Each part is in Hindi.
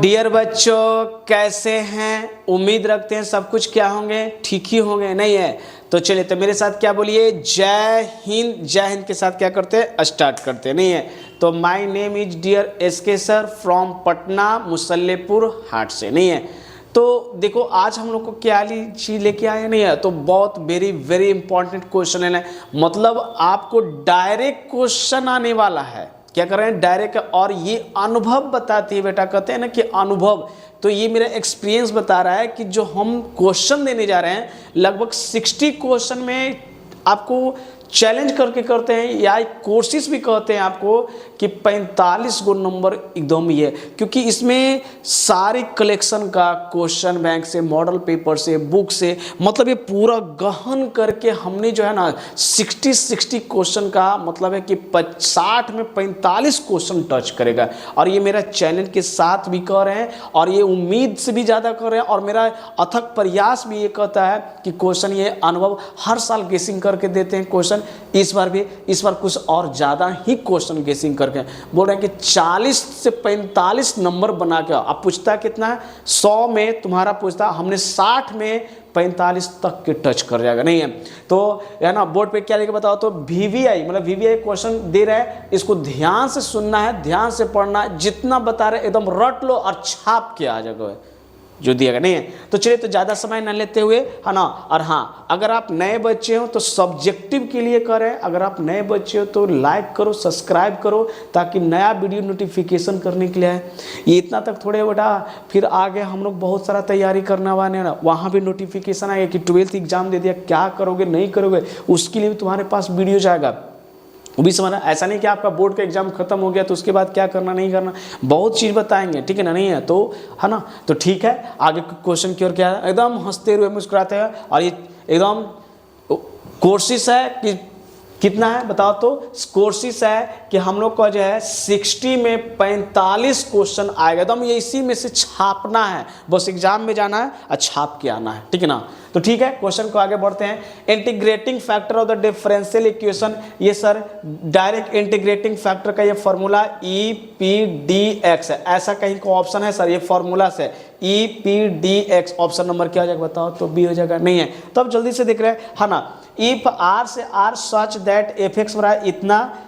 डियर बच्चों, कैसे हैं? उम्मीद रखते हैं सब कुछ क्या होंगे, ठीक ही होंगे, नहीं है? तो चलिए, तो मेरे साथ क्या बोलिए, जय हिंद। जय हिंद के साथ क्या करते हैं, स्टार्ट करते हैं, नहीं है? तो my name is dear SK sir from Patna Musallepur Haat से, नहीं है? तो देखो, आज हम लोग को क्या चीज लेके आए, नहीं है? तो बहुत वेरी वेरी इंपॉर्टेंट क्वेश्चन है, मतलब आपको डायरेक्ट क्वेश्चन आने वाला है। क्या कर रहे हैं, डायरेक्ट। और ये अनुभव बताती है बेटा, कहते हैं ना कि अनुभव। तो ये मेरा एक्सपीरियंस बता रहा है कि जो हम क्वेश्चन देने जा रहे हैं, लगभग 60 क्वेश्चन में आपको चैलेंज करके करते हैं, या कोशिश भी कहते हैं आपको कि 45 गो नंबर एकदम ही है, क्योंकि इसमें सारे कलेक्शन का क्वेश्चन बैंक से, मॉडल पेपर से, बुक से, मतलब ये पूरा गहन करके हमने जो है ना 60 क्वेश्चन का मतलब है कि 60 में 45 क्वेश्चन टच करेगा। और ये मेरा चैलेंज के साथ भी कर रहे हैं, और ये उम्मीद से भी ज़्यादा कर रहे हैं, और मेरा अथक प्रयास भी ये कहता है कि क्वेश्चन ये अनुभव हर साल गेसिंग करके देते हैं क्वेश्चन। इस बार कुछ और ज़्यादा ही क्वेश्चन गेसिंग करके बोल रहे हैं कि 40 से 45 नंबर बना के। अब पूछता कितना है, 100 में तुम्हारा पूछता, हमने 60 में 45 तक के टच कर जाएगा, नहीं है? तो है ना, बोर्ड पे क्या लेके बताओ, तो वीवीआई मतलब वीवीआई क्वेश्चन दे रहा है, इसको ध्यान से सुनना है, ध्यान से पढ़ना है, जितना बता रहे एकदम रट लो और छाप के आ जाएगा जो दिएगा, नहीं है? तो चलिए, तो ज़्यादा समय न लेते हुए, है ना। और हाँ, अगर आप नए बच्चे हो तो सब्जेक्टिव के लिए करें, अगर आप नए बच्चे हो तो लाइक करो, सब्सक्राइब करो, ताकि नया वीडियो नोटिफिकेशन करने के लिए है। ये इतना तक थोड़े बेटा, फिर आगे हम लोग बहुत सारा तैयारी करने वाले हैं ना, वहाँ भी नोटिफिकेशन आएगा कि 12th एग्जाम दे दिया, क्या करोगे नहीं करोगे, उसके लिए भी तुम्हारे पास वीडियो जाएगा। वो भी समझना, ऐसा नहीं कि आपका बोर्ड का एग्जाम खत्म हो गया तो उसके बाद क्या करना नहीं करना, बहुत चीज़ बताएंगे, ठीक है ना, नहीं है? तो है ना, तो ठीक है, आगे क्वेश्चन की ओर क्या है, एकदम हंसते हुए मुस्कुराते हैं। और ये एकदम कोशिश है कि कितना है बताओ, तो कोशिश है कि हम लोग का जो है 60 में 45 क्वेश्चन आएगा, एकदम ये इसी में से छापना है, बस एग्जाम में जाना है और छाप के आना है, ठीक है ना। तो ठीक है, क्वेश्चन को आगे बढ़ते हैं। Integrating factor of the differential equation, ये सर डायरेक्ट इंटीग्रेटिंग फैक्टर का ये फॉर्मूला EPDX है, ऐसा कहीं को ऑप्शन है सर, ये फॉर्मूला से EPDX, ऑप्शन नंबर क्या हो जाएगा बताओ, तो बी हो जाएगा, नहीं है? तो अब जल्दी से देख रहे हैं, है ना। इफ R से R सच दैट fx बराबर इतना,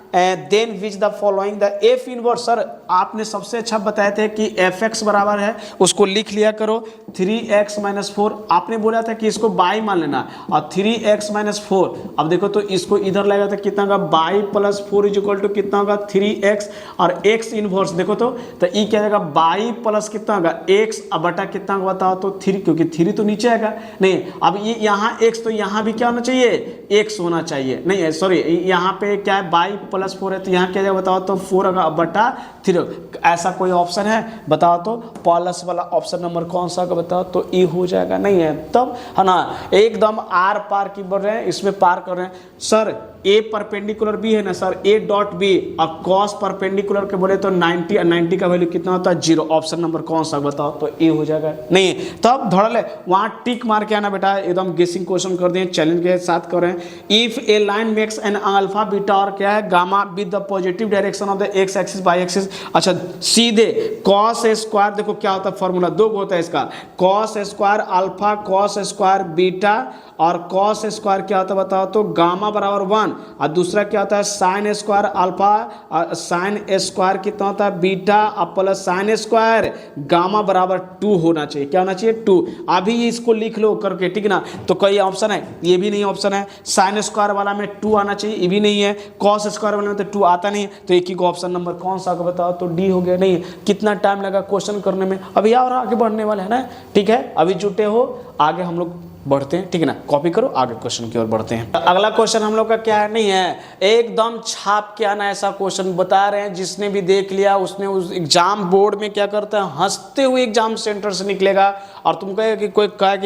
then which the following the f inverse, sir आपने सबसे अच्छा बताए थे कि fx बराबर है, उसको लिख लिया करो 3x - 4। आपने बोला था कि इसको बाई मान लेना, और 3x - 4, अब देखो तो इसको इधर लगेगा तो कितना होगा, by plus 4 is equal to कितना होगा, 3x, और x इनवर्स देखो तो ई क्या जाएगा, बाई प्लस कितना होगा, x अब बटा कितना होगा बताओ, तो 3, क्योंकि 3 तो नीचे आएगा, नहीं। अब ये यहाँ x, तो यहाँ भी क्या होना चाहिए, x होना चाहिए, नहीं है, सॉरी, यहाँ पे क्या है, बाई प्लस 4 है, तो यहाँ क्या जाएगा बताओ, तो 4 होगा बटा 3। ऐसा कोई ऑप्शन है बताओ, तो प्लस वाला ऑप्शन नंबर कौन सा होगा बताओ, तो ई हो जाएगा, नहीं है? तब है ना, एकदम आर पार की बढ़ रहे हैं, इसमें पार कर रहे हैं सर। ए परपेंडिकुलर बी है ना सर, ए डॉट बी, और कॉस परपेंडिकुलर के बोले तो 90, और 90 का वैल्यू कितना होता है, 0। ऑप्शन नंबर कौन सा बताओ, तो ए हो जाएगा, नहीं है? तो अब धड़ ले, वहाँ टिक मार के आना बेटा, एकदम गेसिंग क्वेश्चन कर दें, चैलेंज के साथ कर रहे हैं। If A line makes an alpha beta और क्या है gamma with the positive direction of the x axis by axis, अच्छा सीधे कॉस स्क्वायर, देखो क्या होता है फॉर्मूला, दो होता है इसका, cos square alpha cos square beta, और कॉस स्क्वायर क्या होता है बताओ, तो गामा बराबर 1, और दूसरा क्या होता है sine square alpha, sine square कितना होता है बीटा, और प्लस साइन स्क्वायर गामा बराबर 2 होना चाहिए, क्या होना चाहिए, 2। अभी इसको लिख लो करके, ठीक है ना। तो कई ऑप्शन है, ये भी नहीं ऑप्शन है, साइन स्क्वायर वाला में 2 आना चाहिए, ये भी नहीं है, कॉस स्क्वायर वाला में तो 2 आता नहीं है, तो एक ही को ऑप्शन नंबर कौन सा बताओ, तो डी हो गया, नहीं है? कितना टाइम लगा क्वेश्चन करने में, अभी और आगे बढ़ने वाले है ना, ठीक है? अभी जुटे हो, आगे हम लोग बढ़ते हैं, ठीक है ना, कॉपी करो, आगे क्वेश्चन की ओर बढ़ते हैं। अगला क्वेश्चन हम लोग का क्या है, नहीं है, एकदम छाप के आना, ऐसा क्वेश्चन बता रहे हैं, जिसने भी देख लिया उसने उस एग्जाम बोर्ड में क्या करता है, हंसते हुए एग्जाम सेंटर से निकलेगा, और तुम कहे कि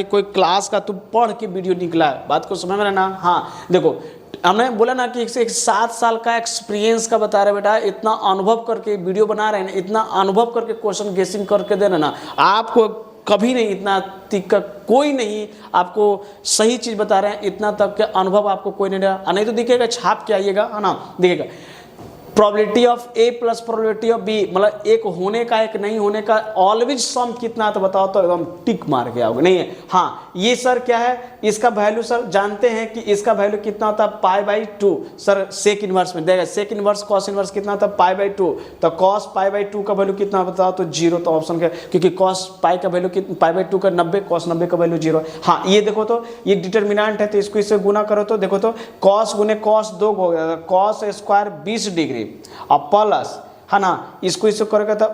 कोई क्लास का तुम पढ़ के वीडियो निकला है, बात को समझ में लेना। हाँ देखो, हमने बोला ना कि एक 7 साल का एक्सपीरियंस का बता रहे बेटा, इतना अनुभव करके वीडियो बना रहे हैं, इतना अनुभव करके क्वेश्चन गेसिंग करके देना ना, आपको कभी नहीं, इतना तिक्का कोई नहीं आपको सही चीज़ बता रहे हैं, इतना तक के अनुभव आपको कोई नहीं रहा, नहीं तो दिखेगा छाप के आइएगा, है ना, दिखेगा। Probability of A plus probability of B, मतलब एक होने का एक नहीं होने का ऑलवेज सम कितना, तो बताओ तो एकदम टिक मार के आओगे, नहीं है। हाँ ये सर क्या है, इसका वैल्यू सर जानते हैं कि इसका वैल्यू कितना होता है π/2 सर सेक इनवर्स में देगा, सेक इनवर्स कॉस इनवर्स कितना होता है π/2, तो कॉस π/2 का वैल्यू कितना बताओ तो 0, तो ऑप्शन क्या, क्योंकि कॉस पाई का वैल्यू π/2 का 90, कॉस 90 का वैल्यू 0। हाँ ये देखो तो ये डिटर्मिनेंट है, तो इसको इससे गुना करो तो देखो तो कॉस गुने कॉस 2 हो गया, कॉस स्क्वायर 20 डिग्री और प्लस है ना, इसको इससे करोगे तो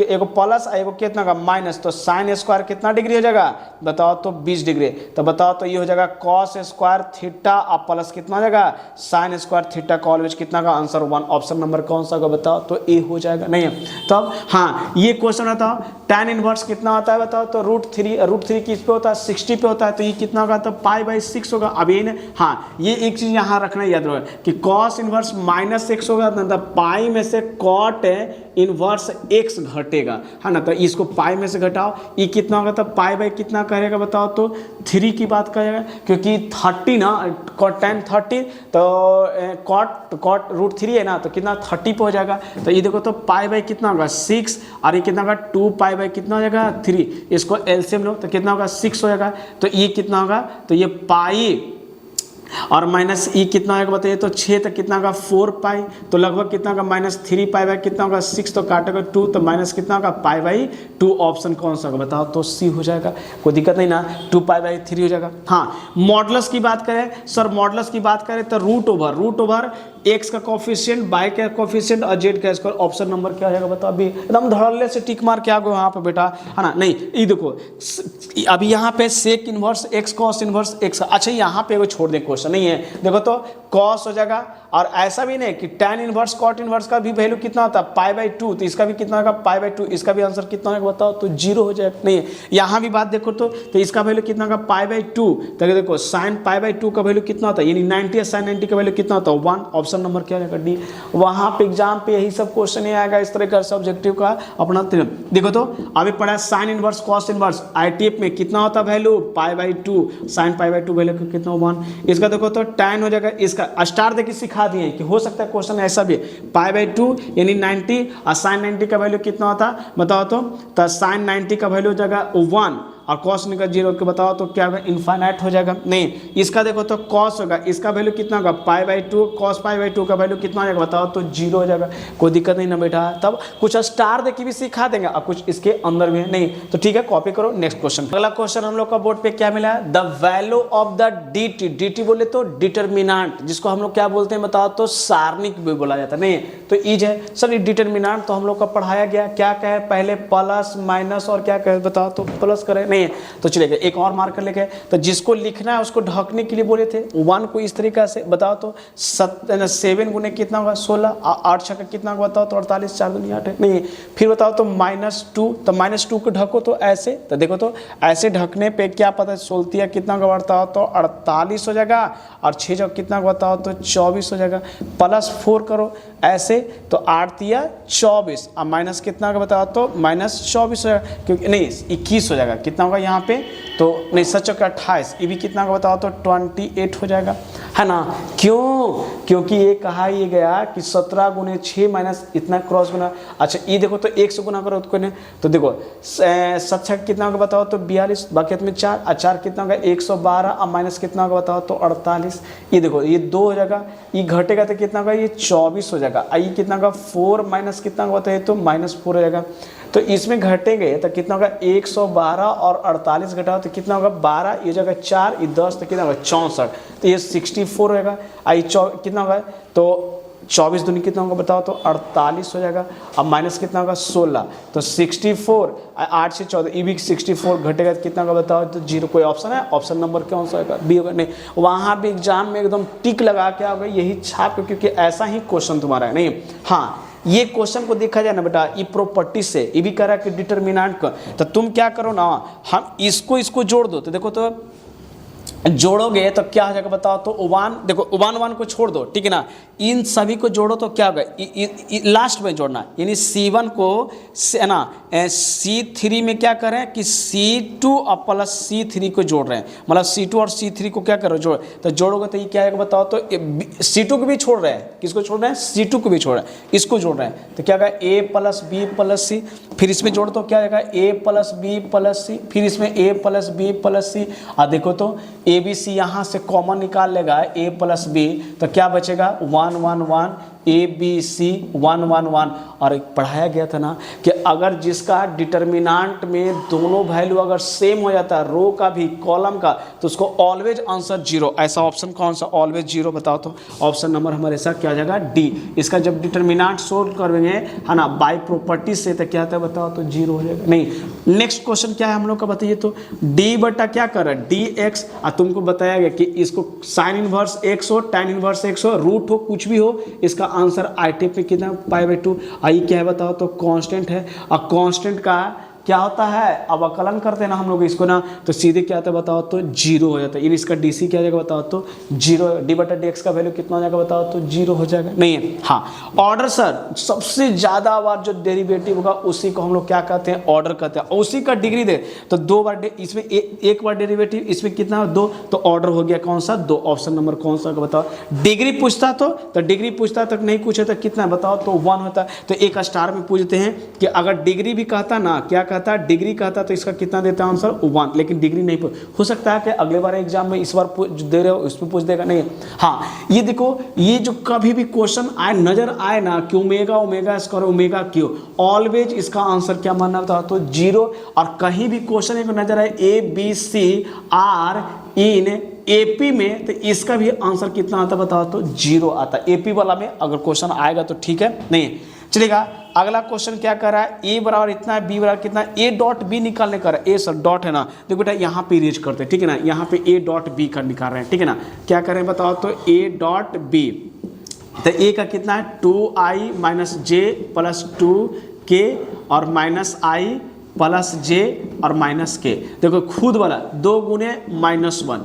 एगो प्लस एगो कितना का माइनस, तो साइन स्क्वायर कितना डिग्री हो जाएगा बताओ तो 20 डिग्री, तो बताओ तो ये हो जाएगा कॉस स्क्वायर थीटा और प्लस कितना हो जाएगा साइन स्क्वायर थीटा का ऑलवेज कितना का आंसर 1, ऑप्शन नंबर कौन सा होगा बताओ तो ए हो जाएगा, नहीं है। तो अब हाँ ये क्वेश्चन बताओ tan इनवर्स कितना होता है बताओ तो √3 किस पे होता है 60 पे होता है, तो ये कितना होगा तो π/6 होगा। अब ये हाँ ये एक चीज यहाँ रखना याद रखो कि कॉस इनवर्स -x होगा, मतलब पाई में से कॉट इनवर्स x घटेगा, है ना, तो इसको पाई में से घटाओ, ये कितना होगा तो π/, कितना करेगा बताओ तो 3 की बात करेगा, क्योंकि 30 ना tan 30 तो कॉट √3 है ना, तो कितना 30 पे हो जाएगा, तो ये देखो तो π/, कितना होगा 6 और ये कितना होगा 2π/, कितना हो जाएगा 3, इसको एलसीएम लो तो कितना होगा 6 हो जाएगा, तो ये कितना होगा तो ये पाई और माइनस ई कितना होगा बताइए तो 6, तो कितना होगा 4π, तो लगभग कितना होगा -3π/, कितना होगा 6, तो काटेगा 2, तो माइनस कितना होगा π/2, ऑप्शन कौन सा होगा बताओ तो सी हो जाएगा, कोई दिक्कत नहीं ना, 2π/3 हो जाएगा। हाँ मॉडुलस की बात करें सर, मॉडुलस की बात करें तो रूट ओवर एक्स का कोफिशिएंट, वाई का कोफिशिएंट और जेड का स्क्वायर, ऑप्शन नंबर क्या हो जाएगा बताओ, अभी एकदम धड़ल्ले से टिक मार के आ गए वहाँ पे बेटा, है ना। नहीं ये देखो अभी यहाँ पे sec inverse x cos inverse x, अच्छा यहाँ पे छोड़ दें क्वेश्चन नहीं है, देखो तो कॉस हो जाएगा, और ऐसा भी नहीं कि tan इनवर्स कॉट इनवर्स का भी वैल्यू कितना होता है π/2, तो इसका भी कितना होगा π/2, इसका भी आंसर कितना होगा बताओ तो 0 हो जाएगा, नहीं है। यहाँ भी बात देखो तो इसका वैल्यू कितना होगा π/2, तो देखो साइन π/2 का वैल्यू कितना होता है, यानी 90 या साइन 90 का वैल्यू कितना होता है 1, ऑप्शन नंबर क्या रहेगा डी। वहाँ पे एग्जाम पे यही सब क्वेश्चन ही आएगा इस तरह का सब्जेक्टिव का अपना। देखो तो अभी पढ़ा sine inverse cos inverse, ITF में कितना होता है वैल्यू π/2, साइन π/2 वैल्यू कितना 1, इसका देखो तो tan हो जाएगा, इसका स्टार देखिए सिखा दिए कि हो सकता है क्वेश्चन ऐसा भी π/2 यानी 90 और साइन 90 का वैल्यू कितना होता बताओ तो साइन 90 का वैल्यू हो जाएगा 1 और कॉस निकल 0 के बताओ तो क्या होगा इनफाइनाइट हो जाएगा, नहीं इसका देखो तो कॉस होगा, इसका वैल्यू कितना होगा π/2, कॉस π/2 का वैल्यू कितना हो जाएगा बताओ तो 0 हो जाएगा, कोई दिक्कत नहीं ना बेटा। तब कुछ स्टार देखिए भी सिखा देंगे और कुछ इसके अंदर भी है, नहीं तो ठीक है कॉपी करो। नेक्स्ट क्वेश्चन, अगला क्वेश्चन हम लोग का बोर्ड पे क्या मिला है, the value of the dt बोले तो डिटर्मिनेंट, जिसको हम लोग क्या बोलते हैं बताओ तो सारणिक भी बोला जाता है, नहीं तो इज है सर। ये डिटर्मिनेंट तो हम लोग का पढ़ाया गया, क्या कहे पहले प्लस माइनस और क्या कहे बताओ तो प्लस करे, नहीं तो चलेगा एक और मार्कर लेके, तो जिसको लिखना है उसको ढकने के लिए बोले थे 1 को इस तरीका से बताओ तो 7 गुने कितना होगा 16, 8 छक्का कितना होगा बताओ तो 48, 4 दूनी 8 नहीं, फिर बताओ तो -2, तो -2 को ढको तो ऐसे, तो देखो तो ऐसे ढकने पे क्या पता सोलतिया कितना का बताओ तो 48 हो जाएगा और 6 जब कितना का बताओ तो 24 हो जाएगा, +4 करो ऐसे तो 8 या 24 और माइनस कितना का बताओ तो -24 हो जाएगा, क्योंकि नहीं 21 हो जाएगा, कितना होगा यहाँ पे तो नहीं 7×28, ये भी कितना का बताओ तो 28 हो जाएगा, है ना। क्यों, क्योंकि ये कहा ये गया कि 17 गुने 6 माइनस इतना क्रॉस गुना, अच्छा ये देखो तो 1 से गुना करो तो देखो 7 कितना होगा बताओ तो 42, बाकी में 4 और 4 कितना होगा 112 और माइनस कितना होगा बताओ तो 48, ये देखो ये 2 हो जाएगा, ये घटेगा तो कितना होगा ये 24 हो जाएगा, ये कितना होगा 4 माइनस कितना होगा तो -4 हो जाएगा, तो इसमें घटेंगे तो कितना होगा 112 और 48 घटाओ तो कितना होगा 12, ये जगह 4 ये 10 तो कितना होगा 64, तो ये 64 होगा, आई कितना होगा तो 24 दूनी कितना होगा बताओ तो 48 हो जाएगा, अब माइनस कितना होगा 16, तो 64 8 से 14 ये भी 64 घटेगा तो कितना होगा बताओ तो 0, कोई ऑप्शन है, ऑप्शन नंबर कौन सा होगा बी होगा, नहीं वहाँ भी एग्जाम में एकदम टिक लगा के आओगे यही छाप, क्योंकि ऐसा ही क्वेश्चन तुम्हारा है, नहीं हाँ ये क्वेश्चन को देखा जाए ना बेटा, ये प्रॉपर्टी से ये भी कह रहा है कि डिटर्मिनेंट का, तो तुम क्या करो ना हम इसको जोड़ दो, तो देखो तो जोड़ोगे तो क्या हो जाएगा बताओ तो। वन देखो, वन को छोड़ दो, ठीक है ना, इन सभी को जोड़ो तो क्या होगा, लास्ट में जोड़ना, यानी C1 को है ना C3 में क्या करें कि C2 और प्लस C3 को जोड़ रहे हैं, मतलब C2 और C3 को क्या करो जोड़, तो जोड़ोगे तो ये क्या आएगा बताओ तो। C2 को भी छोड़ रहे हैं, किसको छोड़ रहे हैं, C2 को भी छोड़ रहे हैं, इसको जोड़ रहे हैं तो क्या होगा A plus B plus C, फिर इसमें जोड़ तो क्या आएगा A plus B plus C, फिर इसमें A plus B plus C, और देखो तो ABC यहाँ से कॉमन निकाल लेगा A प्लस B, तो क्या बचेगा 1 1 1 ABC 1 1 1। और पढ़ाया गया था ना कि अगर जिसका डिटर्मिनेंट में दोनों वैल्यू अगर सेम हो जाता है, रो का भी कॉलम का, तो उसको ऑलवेज आंसर जीरो। ऐसा ऑप्शन कौन सा ऑलवेज जीरो बताओ तो। ऑप्शन नंबर हमारे साथ क्या हो जाएगा डी। इसका जब डिटर्मिनेंट सोल्व करेंगे है ना बाय प्रॉपर्टी से, तो क्या होता है बताओ तो जीरो हो जाएगा। नहीं, नेक्स्ट क्वेश्चन क्या है हम लोग का बताइए तो। डी बटा क्या कर रहा है डी एक्स, और तुमको बताया गया कि इसको साइन इनवर्स एक्स हो, tan इनवर्स एक्स हो, रूट हो, कुछ भी हो, इसका आंसर आई टिप में कितना π/2। आई क्या है बताओ तो कांस्टेंट है, और कांस्टेंट का क्या होता है, अब अवकलन करते हैं ना हम लोग इसको ना, तो सीधे क्या आता है बताओ तो जीरो हो जाता है। इसका डीसी क्या हो जाएगा बताओ तो जीरो। डी बटा डी एक्स का वैल्यू कितना हो जाएगा बताओ तो जीरो हो जाएगा। नहीं है, हाँ ऑर्डर सर सबसे ज्यादा बार जो डेरिवेटिव होगा उसी को हम लोग क्या कहते हैं ऑर्डर कहते हैं, और उसी का डिग्री दे तो दो बार इसमें एक बार डेरिवेटिव, इसमें कितना दो, तो ऑर्डर हो गया कौन सा दो। ऑप्शन नंबर कौन सा बताओ। डिग्री पूछता तो डिग्री पूछता तक नहीं पूछे तो कितना बताओ तो 1 होता। तो एक स्टार में पूछते हैं कि अगर डिग्री भी कहता ना, क्या कहता डिग्री कहता तो इसका कितना देता है आंसर 1, लेकिन डिग्री नहीं हो सकता है कि अगले बार एग्जाम में इस बार दे रहे हो इसमें पूछ देगा। नहीं, हाँ ये देखो, ये जो कभी भी क्वेश्चन आए नजर आए ना कि omega omega square omega cube, always इसका आंसर क्या मानना था तो जीरो। और कहीं भी क्वेश्चन एक नजर आए ABC R इन AP में, तो इसका भी आंसर कितना आता बताओ तो जीरो आता। AP वाला में अगर क्वेश्चन आएगा तो ठीक है, नहीं चलेगा। अगला क्वेश्चन क्या कर रहा है, ए बराबर इतना है, बी बराबर कितना, ए डॉट बी निकालने का रहा है। ए सर डॉट है ना, देखो बेटा यहाँ पे इरेज करते हैं, ठीक है ना, यहाँ पे ए डॉट बी का निकाल रहे हैं, ठीक है ना। क्या करें बताओ तो ए डॉट बी, तो ए का कितना है 2i माइनस जे प्लस 2k और माइनस i प्लस जे और माइनस के। देखो खुद वाला 2 गुने -1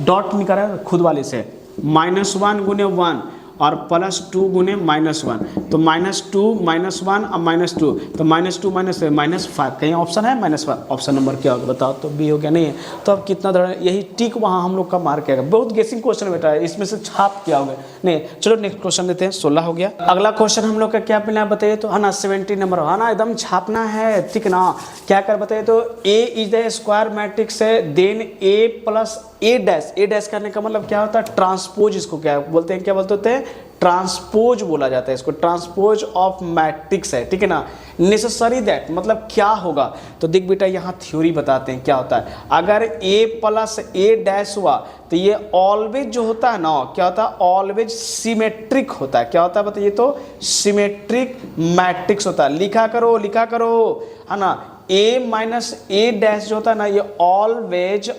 डॉट निकाल रहा है खुद वाले से, -1 गुने 1 और +2 गुने -1, तो -2 -1 और -2, तो -2 -5, कहीं ऑप्शन है -5, ऑप्शन नंबर क्या होगा बताओ तो बी हो गया। नहीं है तो अब कितना धड़ा, यही टिक वहाँ हम लोग का मार्क आएगा। बहुत गेसिंग क्वेश्चन बेटा है, इसमें से छाप क्या होगा। नहीं चलो नेक्स्ट क्वेश्चन देते हैं, 16 हो गया। अगला क्वेश्चन हम लोग का क्या मिला बताइए तो, है ना 70 नंबर, है ना एकदम छापना है, ठीक ना। क्या कर बताइए तो ए इज द स्क्वायर मैट्रिक्स है, देन ए प्लस ए डैश करने का मतलब क्या होता है ट्रांसपोज, इसको क्या बोलते हैं, क्या बोलते होते हैं ट्रांसपोज बोला जाता है इसको, ट्रांसपोज ऑफ मैट्रिक्स है, ठीक है ना। नेसेसरी दैट मतलब क्या होगा तो देख बेटा यहाँ थ्योरी बताते हैं क्या होता है। अगर ए प्लस ए डैश हुआ तो ये ऑलवेज जो होता है ना क्या होता है ऑलवेज सिमेट्रिक होता है। क्या होता है बताइए तो सिमेट्रिक मैट्रिक्स होता है। लिखा करो है ना, ए माइनस ए डैश जो होता है ना ये ऑलवेज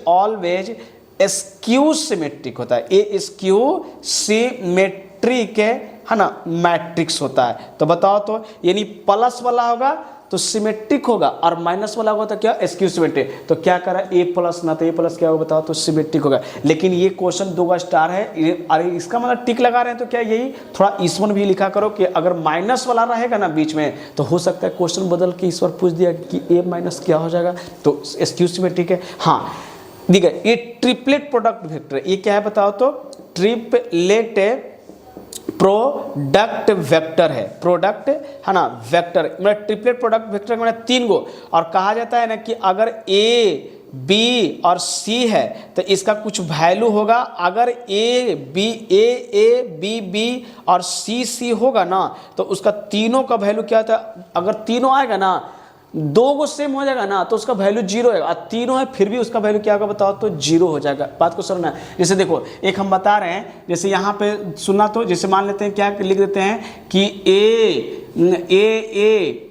स्क्यू सिमेट्रिक होता है। ए स्क्यू सिमेट्रिक है ना मैट्रिक्स होता है। तो बताओ तो यानी प्लस वाला होगा तो सिमेट्रिक होगा और माइनस वाला होगा तो क्या स्क्यू सिमेट्रिक। तो क्या करा ए प्लस ना, तो ए प्लस क्या होगा बताओ तो सिमेट्रिक होगा। लेकिन ये क्वेश्चन 2 स्टार है, अरे इसका मतलब टिक लगा रहे हैं तो क्या यही थोड़ा ईश्वर भी लिखा करो कि अगर माइनस वाला रहेगा ना बीच में तो हो सकता है क्वेश्चन बदल के ईश्वर पूछ दिया कि ए माइनस क्या हो जाएगा तो स्क्यू सिमेट्रिक है। हाँ देखिए ये ट्रिपलेट प्रोडक्ट वेक्टर, ये क्या है बताओ तो ट्रिपलेट प्रोडक्ट वेक्टर है, प्रोडक्ट है ना वेक्टर, मतलब ट्रिपलेट प्रोडक्ट वेक्टर मतलब 3 गो। और कहा जाता है ना कि अगर ए बी और सी है तो इसका कुछ वैल्यू होगा। अगर ए बी बी और सी होगा ना तो उसका तीनों का वैल्यू क्या होता है, अगर तीनों आएगा ना 2 गो सेम हो जाएगा ना तो उसका वैल्यू 0 है, और तीनों है फिर भी उसका वैल्यू क्या होगा बताओ तो 0 हो जाएगा। बात को समझना। जैसे देखो एक हम बता रहे हैं, जैसे यहाँ पे सुनना, तो जैसे मान लेते हैं क्या लिख देते हैं कि ए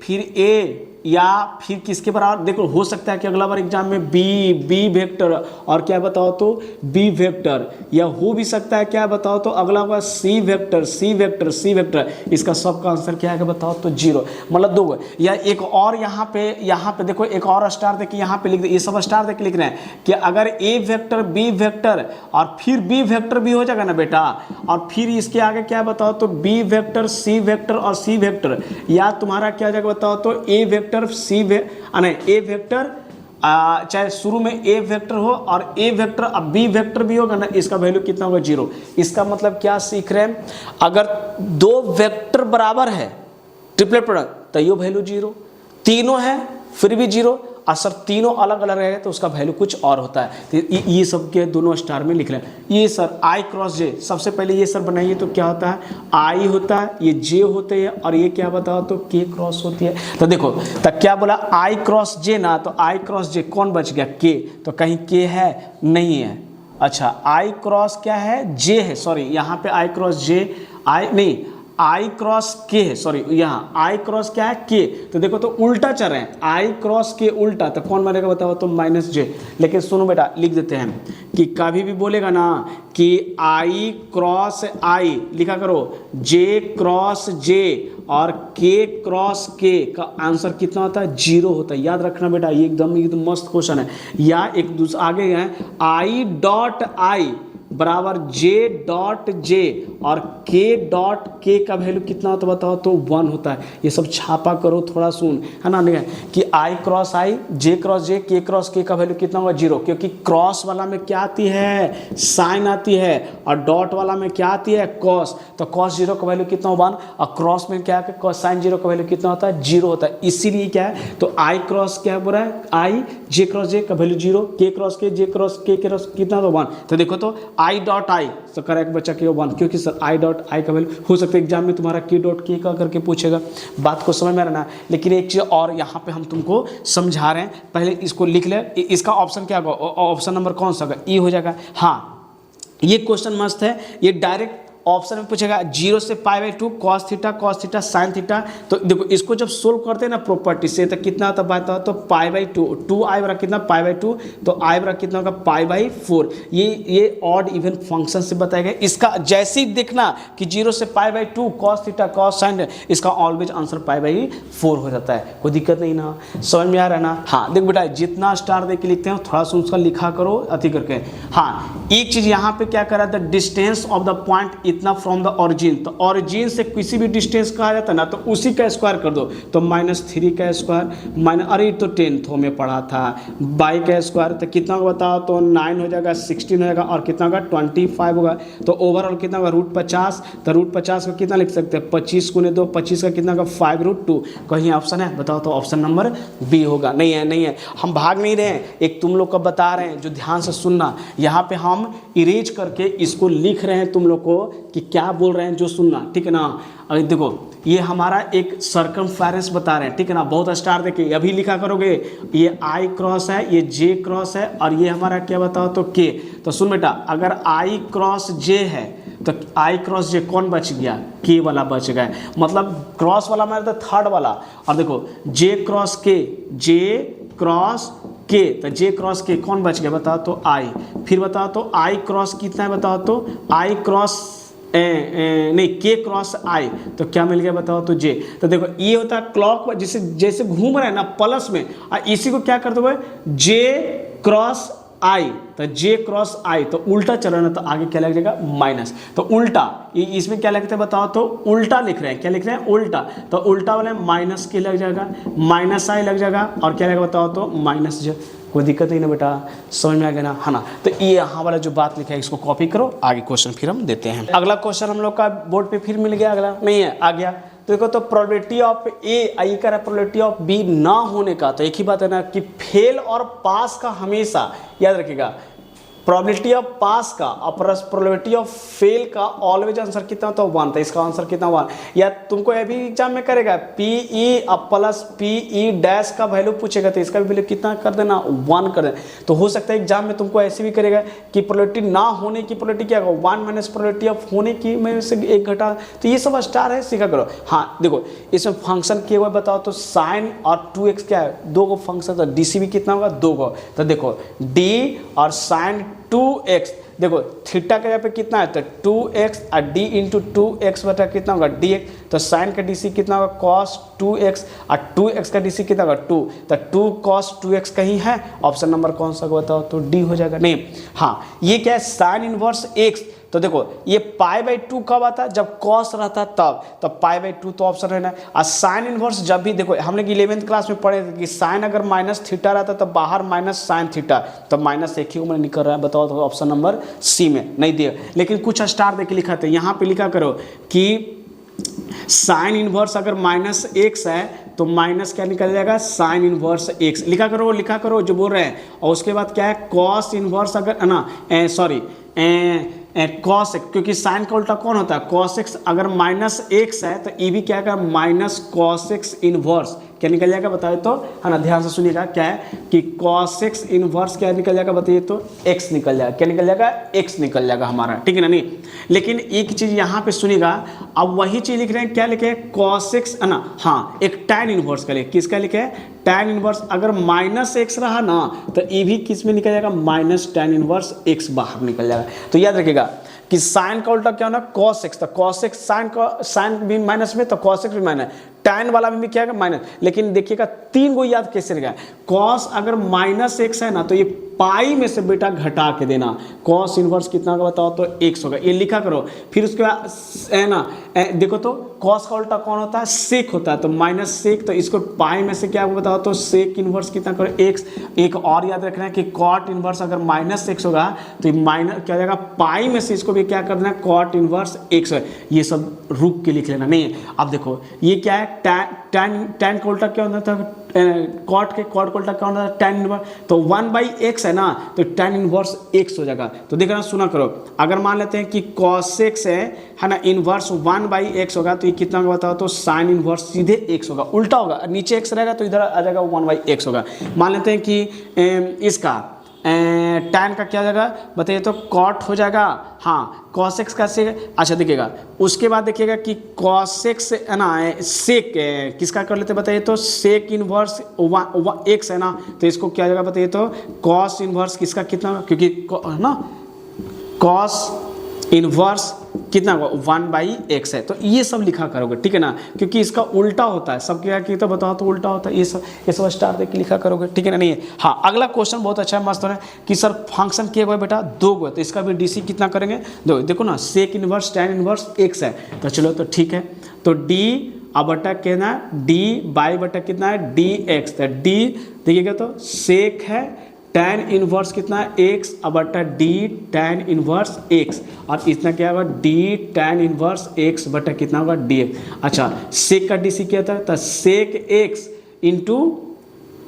फिर ए या फिर किसके बराबर, देखो हो सकता है कि अगला बार एग्जाम में बी वेक्टर और क्या बताओ तो बी वेक्टर, या हो भी सकता है क्या बताओ तो अगला बार सी वेक्टर, इसका सबका आंसर क्या है बताओ तो 0, मतलब 2। या एक और यहाँ पे देखो एक और स्टार देके यहाँ पे लिख दे, ये सब स्टार देके लिख रहे हैं कि अगर ए वेक्टर बी वेक्टर और फिर बी वेक्टर भी हो जाएगा ना बेटा, और फिर इसके आगे क्या बताओ तो बी वेक्टर सी वेक्टर और सी वेक्टर, या तुम्हारा क्या हो जाएगा बताओ तो ए वेक्टर ए वेक्टर चाहे शुरू में ए वेक्टर हो और ए वेक्टर अब बी वेक्टर भी होगा ना, इसका वैल्यू कितना होगा 0। इसका मतलब क्या सीख रहे हैं, अगर 2 वेक्टर बराबर है ट्रिपलेट प्रोडक्ट तो ये वैल्यू 0, तीनों है फिर भी 0, और सर तीनों अलग अलग रहेगा तो उसका वैल्यू कुछ और होता है। तो ये सब के दोनों स्टार में लिख रहे हैं। ये सर आई क्रॉस जे, सबसे पहले ये सर बनाइए तो क्या होता है, आई होता है, ये जे होते हैं, और ये क्या बताओ तो के क्रॉस होती है। तो देखो तब क्या बोला आई क्रॉस जे ना, तो आई क्रॉस जे कौन बच गया के, तो कहीं के है नहीं है। अच्छा आई क्रॉस क्या है जे है, सॉरी यहाँ पे आई क्रॉस जे आई नहीं आई क्रॉस के है, सॉरी यहाँ आई क्रॉस क्या है के, तो देखो तो उल्टा चल रहे हैं, आई क्रॉस के उल्टा, तो कौन बनेगा बताओ तो माइनस जे। लेकिन सुनो बेटा लिख देते हैं कि कभी भी बोलेगा ना कि आई क्रॉस आई लिखा करो, जे क्रॉस जे और के क्रॉस के का आंसर कितना होता है 0 होता है। याद रखना बेटा, ये एकदम मस्त क्वेश्चन है। या एक दूसरा आगे है आई डॉट आई बराबर जे डॉट जे और के डॉट के का वैल्यू कितना होता है बताओ तो 1 होता है। ये सब छापा करो थोड़ा सुन, है ना, नहीं कि आई क्रॉस आई, जे क्रॉस जे, के क्रॉस के का वैल्यू कितना होगा 0, क्योंकि क्रॉस वाला में क्या आती है साइन आती है, और डॉट वाला में क्या आती है कॉस, तो कॉस 0 का वैल्यू कितना 1, और क्रॉस में क्या है साइन 0 का वैल्यू कितना होता है 0 होता है। इसीलिए क्या है तो आई क्रॉस क्या बोल रहा है, आई जे क्रॉस जे का वैल्यू 0, के क्रॉस के जे क्रॉस के क्रॉस कितना तो 1। तो देखो तो आई डॉट आई तो करेक्ट बच्चा के 1, क्योंकि सर आई डॉट आई का वैल्यू हो सकता है एग्जाम में तुम्हारा के डॉट के का करके पूछेगा, बात को समझ में रहना। लेकिन एक चीज़ और यहाँ पे हम तुमको समझा रहे हैं, पहले इसको लिख ले। इसका ऑप्शन क्या होगा, ऑप्शन नंबर कौन सा होगा, ई हो जाएगा। हाँ ये क्वेश्चन मस्त है, ये डायरेक्ट ऑप्शन में पूछेगा 0 से π/2 cos थीटा sin थीटा। तो देखो इसको जब सोल्व करते हैं ना प्रॉपर्टी से तो कितना होता है तो π/2, 2i बराबर कितना π/2, तो i बराबर कितना होगा π/4। ये ऑड इवन फंक्शन से बताया गया। इसका जैसे ही देखना कि 0 से π/2 cos थीटा cos sin, इसका ऑलवेज आंसर π/4 हो जाता है, कोई दिक्कत नहीं ना, समझ में आ रहा है ना। हाँ देख बेटा जितना स्टार दे के लिखते हैं थोड़ा सा उसका लिखा करो अति करके। हाँ एक चीज़ यहाँ पे क्या करा the distance of the point इतना फ्रॉम द ओरिजिन, तो ओरिजिन से किसी भी डिस्टेंस कहा जाता है ना तो उसी का स्क्वायर कर दो, तो -3 का स्क्वायर माइनस, अरे तो 10th में पढ़ा था, बाई का स्क्वायर तो कितना होगा बताओ तो 9 हो जाएगा, 16 हो जाएगा, और कितना होगा 25 होगा। तो ओवरऑल कितना होगा √50, तो √50 का कितना लिख सकते हैं 25 × 2, 25 का कितना होगा 5√2। कहीं ऑप्शन है बताओ तो ऑप्शन नंबर बी होगा। नहीं है, हम भाग नहीं रहे हैं, एक तुम लोग का बता रहे हैं जो ध्यान से सुनना। यहाँ पे हम इरेज करके इसको लिख रहे हैं तुम लोग को कि क्या बोल रहे हैं जो सुनना, ठीक है ना। अरे देखो ये हमारा एक सर्कमफेरेंस बता रहे हैं, ठीक है ना, बहुत स्टार देखिए अभी लिखा करोगे, ये आई क्रॉस है, ये जे क्रॉस है, और ये हमारा क्या बताओ तो के। तो सुन बेटा अगर आई क्रॉस जे है तो आई क्रॉस जे कौन बच गया, के वाला बच गया, मतलब क्रॉस वाला मतलब थर्ड वाला। और देखो जे क्रॉस के, जे क्रॉस के, तो जे क्रॉस के कौन बच गया बताओ तो आई। फिर बताओ तो आई क्रॉस कितना है बताओ तो आई क्रॉस नहीं के क्रॉस आई, तो क्या मिल गया बताओ तो जे। तो देखो ये होता है क्लॉक जैसे घूम रहा है ना प्लस में, और इसी को क्या करते हुए जे क्रॉस आई, तो जे क्रॉस आई तो उल्टा चल रहा है, तो आगे क्या लग जाएगा माइनस, तो उल्टा इसमें क्या लिखते हैं बताओ तो उल्टा लिख रहे हैं, क्या लिख रहे हैं उल्टा, तो उल्टा वाले माइनस के लग जाएगा, माइनस आई लग जाएगा, और क्या लगेगा बताओ तो माइनस जे। कोई दिक्कत नहीं ना बेटा, समझ में आ गया ना, है ना। तो ये यहाँ वाला जो बात लिखा है इसको कॉपी करो, आगे क्वेश्चन फिर हम देते हैं। अगला क्वेश्चन हम लोग का बोर्ड पे फिर मिल गया, अगला नहीं है आ गया। तो देखो तो प्रोबेबिलिटी ऑफ ए आई का प्रोबेबिलिटी ऑफ बी ना होने का, तो एक ही बात है ना कि फेल और पास का हमेशा याद रखिएगा, प्रोबेबिलिटी ऑफ पास का और प्रोबेबिलिटी ऑफ फेल का ऑलवेज आंसर कितना होता है 1, तो इसका आंसर कितना 1। या तुमको ये भी एग्जाम में करेगा पीई प्लस पीई डैश का वैल्यू पूछेगा तो इसका भी वैल्यू कितना कर देना 1 कर देना। तो हो सकता है एग्जाम में तुमको ऐसे भी करेगा कि प्रोबेबिलिटी ना होने की प्रोबेबिलिटी क्या होगा 1 माइनस प्रोबेबिलिटी ऑफ होने की में से 1 घटा। तो ये सब स्टार है, सीखा करो। हाँ देखो इसमें फंक्शन किए हुए बताओ तो साइन और 2x क्या है, 2 को फंक्शन, तो डीसी भी कितना होगा 2 को। तो देखो डी और साइन 2x, देखो थीटा के यहाँ पे कितना है तो 2x और d इंटू 2x बटा कितना होगा dx। तो साइन का डीसी कितना होगा cos 2x और 2x का डीसी कितना होगा 2, तो 2 cos 2x कहीं है, ऑप्शन नंबर कौन सा बताओ तो d हो जाएगा। नहीं हाँ ये क्या है साइन इनवर्स x, तो देखो ये π/2 कब आता है जब cos रहता है तब, तो π/2 तो ऑप्शन रहना है। और साइन इनवर्स जब भी देखो हम लोग 11th क्लास में पढ़े थे कि साइन अगर माइनस थीटा रहता है तो बाहर माइनस साइन थीटा, तो माइनस एक ही उम्र निकल रहा है, बताओ तो ऑप्शन नंबर सी में नहीं दिया। लेकिन कुछ स्टार देके लिखा था, यहाँ पे लिखा करो कि साइन इनवर्स अगर -x है तो माइनस क्या निकल जाएगा साइन इनवर्स x, लिखा करो जो बोल रहे हैं। और उसके बाद क्या है कॉस इनवर्स अगर ना सॉरी कॉस एक्स, क्योंकि साइन का उल्टा कौन होता है कॉस एक्स, अगर -x है तो ये भी क्या है माइनस कॉस एक्स इनवर्स क्या निकल जाएगा बताइए तो, है ना, ध्यान से सुनिएगा क्या है कि cos x इनवर्स क्या निकल जाएगा बताइए तो x निकल जाएगा, क्या निकल जाएगा x निकल जाएगा हमारा, ठीक है ना। नहीं लेकिन एक चीज़ यहाँ पे सुनिएगा, अब वही चीज़ लिख रहे हैं, क्या लिखे cos x है ना, हाँ एक tan इनवर्स का लिखे, किसका लिखे tan इनवर्स, अगर -x रहा ना तो ये भी किस में निकल जाएगा माइनस tan इनवर्स x बाहर निकल जाएगा। तो याद रखिएगा कि साइन का उल्टा क्या होना cos x, तो cos x साइन भी माइनस में तो cos x भी माइनस, tan वाला में भी क्या है माइनस। लेकिन देखिएगा 3 को याद कैसे रहेगा, cos अगर -x है ना तो ये पाई में से बेटा घटा के देना, cos इनवर्स कितना होगा बताओ तो x होगा, ये लिखा करो। फिर उसके बाद है ना देखो तो cos का उल्टा कौन होता है सेक होता है, तो माइनस सेक, तो इसको पाई में से क्या होगा बताओ तो सेक इनवर्स कितना करो x। एक और याद रखना है कि cot इनवर्स अगर -x होगा तो माइनस क्या हो जाएगा पाई में से इसको भी क्या कर देना cot इनवर्स x है। ये सब रुक के लिख लेना, नहीं अब देखो ये क्या है tan का उल्टा क्या होता है cot का उल्टा क्या होता है tan इनवर्स, तो 1/x है ना तो tan इनवर्स x हो जाएगा। तो देखना सुना करो, अगर मान लेते हैं कि cos x है ना इनवर्स 1/x होगा तो ये कितना होगा बताओ तो sin इनवर्स सीधे x होगा, उल्टा होगा, नीचे x रहेगा तो इधर आ जाएगा 1/x होगा। मान लेते हैं कि इसका tan का क्या हो जाएगा बताइए तो cot हो जाएगा, हाँ cos x का सेक, अच्छा देखिएगा उसके बाद देखिएगा कि cos x है ना सेक किसका कर लेते बताइए तो सेक इनवर्स x है ना, तो इसको क्या हो जाएगा बताइए तो cos इनवर्स किसका कितना होगा, क्योंकि ना cos इनवर्स कितना होगा 1/x है, तो ये सब लिखा करोगे, ठीक है ना, क्योंकि इसका उल्टा होता है, सब क्या कि तो बताओ तो उल्टा होता है, ये सब स्टार देख के लिखा करोगे, ठीक है ना। नहीं है हाँ अगला क्वेश्चन बहुत अच्छा है, मस्त है कि सर फंक्शन किए हुए बेटा 2 गो, तो इसका भी डीसी कितना करेंगे देखो ना sec inverse tan inverse x है, तो चलो तो ठीक है, तो d अब बटा कितना d बाई बटा कितना है dx, तो d देखिएगा तो सेक है tan इनवर्स कितना है x अब बटा d tan इनवर्स x, और इतना क्या होगा d tan इनवर्स x बटा कितना होगा dx। अच्छा सेक का डीसी क्या था, तो सेक x इंटू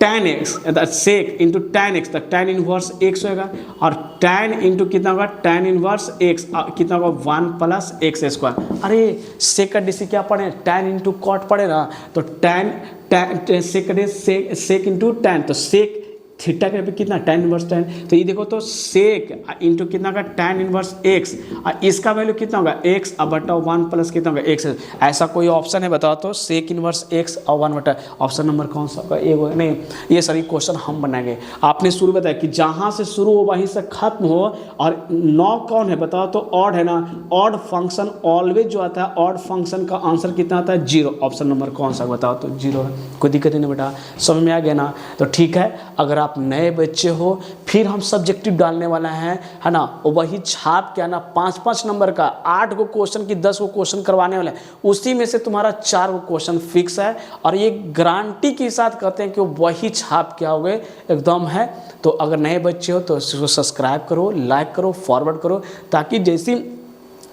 tan x, सेक इंटू tan x, तो tan इनवर्स x होगा, और tan इंटू कितना होगा tan इनवर्स x कितना होगा 1 प्लस एक्स स्क्वायर। अरे सेक का डीसी क्या पढ़े tan इंटू कॉट पढ़े ना, तो tan सेक इंटू tan, तो सेक थीटा का कितना tan इनवर्स tan, तो ये देखो तो सेक इंटू कितना का tan इनवर्स x, और इसका वैल्यू कितना होगा x अब बटा 1 प्लस कितना होगा x। ऐसा कोई ऑप्शन है बताओ तो सेक इनवर्स x और 1 बटा, ऑप्शन नंबर कौन सा होगा ए होगा। नहीं ये सभी क्वेश्चन हम बनाएंगे, आपने शुरू बताया कि जहाँ से शुरू हो वहीं से खत्म हो, और 9 कौन है बताओ तो ऑड है ना, ऑड फंक्शन ऑलवेज जो आता है ऑड फंक्शन का आंसर कितना आता है 0, ऑप्शन नंबर कौन सा बताओ तो 0 है, कोई दिक्कत नहीं बेटा, समझ में आ गया ना। तो ठीक है अगर आप नए बच्चे हो फिर हम सब्जेक्टिव डालने वाला है ना, वही छाप के आना 5-5 नंबर का 8 गो क्वेश्चन की 10 गो क्वेश्चन करवाने वाले हैं, उसी में से तुम्हारा 4 गो क्वेश्चन फिक्स है, और ये गारंटी के साथ कहते हैं कि वही छाप के आओगे एकदम है। तो अगर नए बच्चे हो तो इसको सब्सक्राइब करो, लाइक करो, फॉरवर्ड करो, ताकि जैसी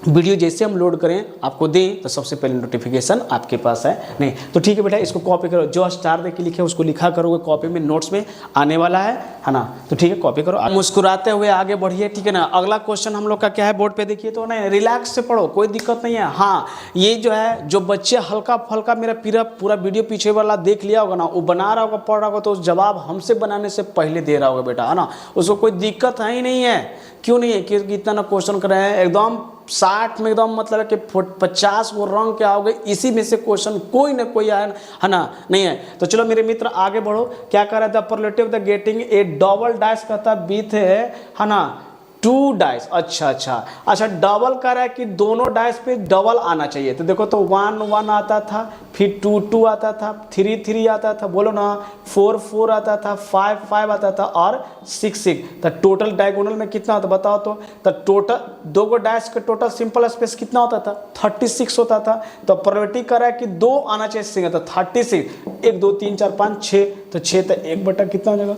वीडियो जैसे हम लोड करें आपको दें तो सबसे पहले नोटिफिकेशन आपके पास है नहीं। तो ठीक है बेटा, इसको कॉपी करो, जो स्टार दे के लिखे उसको लिखा करोगे कॉपी में, नोट्स में आने वाला है ना। तो ठीक है, कॉपी करो, मुस्कुराते हुए आगे बढ़िए, ठीक है ना। अगला क्वेश्चन हम लोग का क्या है बोर्ड पे देखिए, तो नहीं रिलैक्स से पढ़ो, कोई दिक्कत नहीं है। हाँ, ये जो है जो बच्चे हल्का फल्का मेरा पूरा वीडियो पीछे वाला देख लिया होगा ना, वो बना रहा होगा पढ़ रहा होगा, तो उस जवाब हमसे बनाने से पहले दे रहा होगा बेटा, है ना। उसको कोई दिक्कत है ही नहीं है। क्यों नहीं है? क्योंकि इतना ना क्वेश्चन कर रहे हैं एकदम 60 में, एकदम मतलब है कि 50 वो रंग क्या हो गए, इसी में से क्वेश्चन कोई ना कोई आया है ना, नहीं है। तो चलो मेरे मित्र आगे बढ़ो। क्या कर रहा था? Probability of the getting A double dice कहता विथ है ना 2 डाइस। अच्छा डबल कर रहा है कि दोनों डाइस पे डबल आना चाहिए। तो देखो तो 1 1 आता था, फिर 2 2 आता था, 3 3 आता था, बोलो ना 4 4 आता था, 5 5 आता था और 6 6। तो टोटल डायगोनल में कितना होता बताओ तो टोटल दो गो डाइस का टोटल सिंपल स्पेस कितना होता था? 36 होता था। तो प्रोबेबिलिटी कर रहा है कि 2 आना चाहिए सिंगल, तो 36 1 2 3 4 5 6, तो 6 तो 1 बटा कितना हो जाएगा?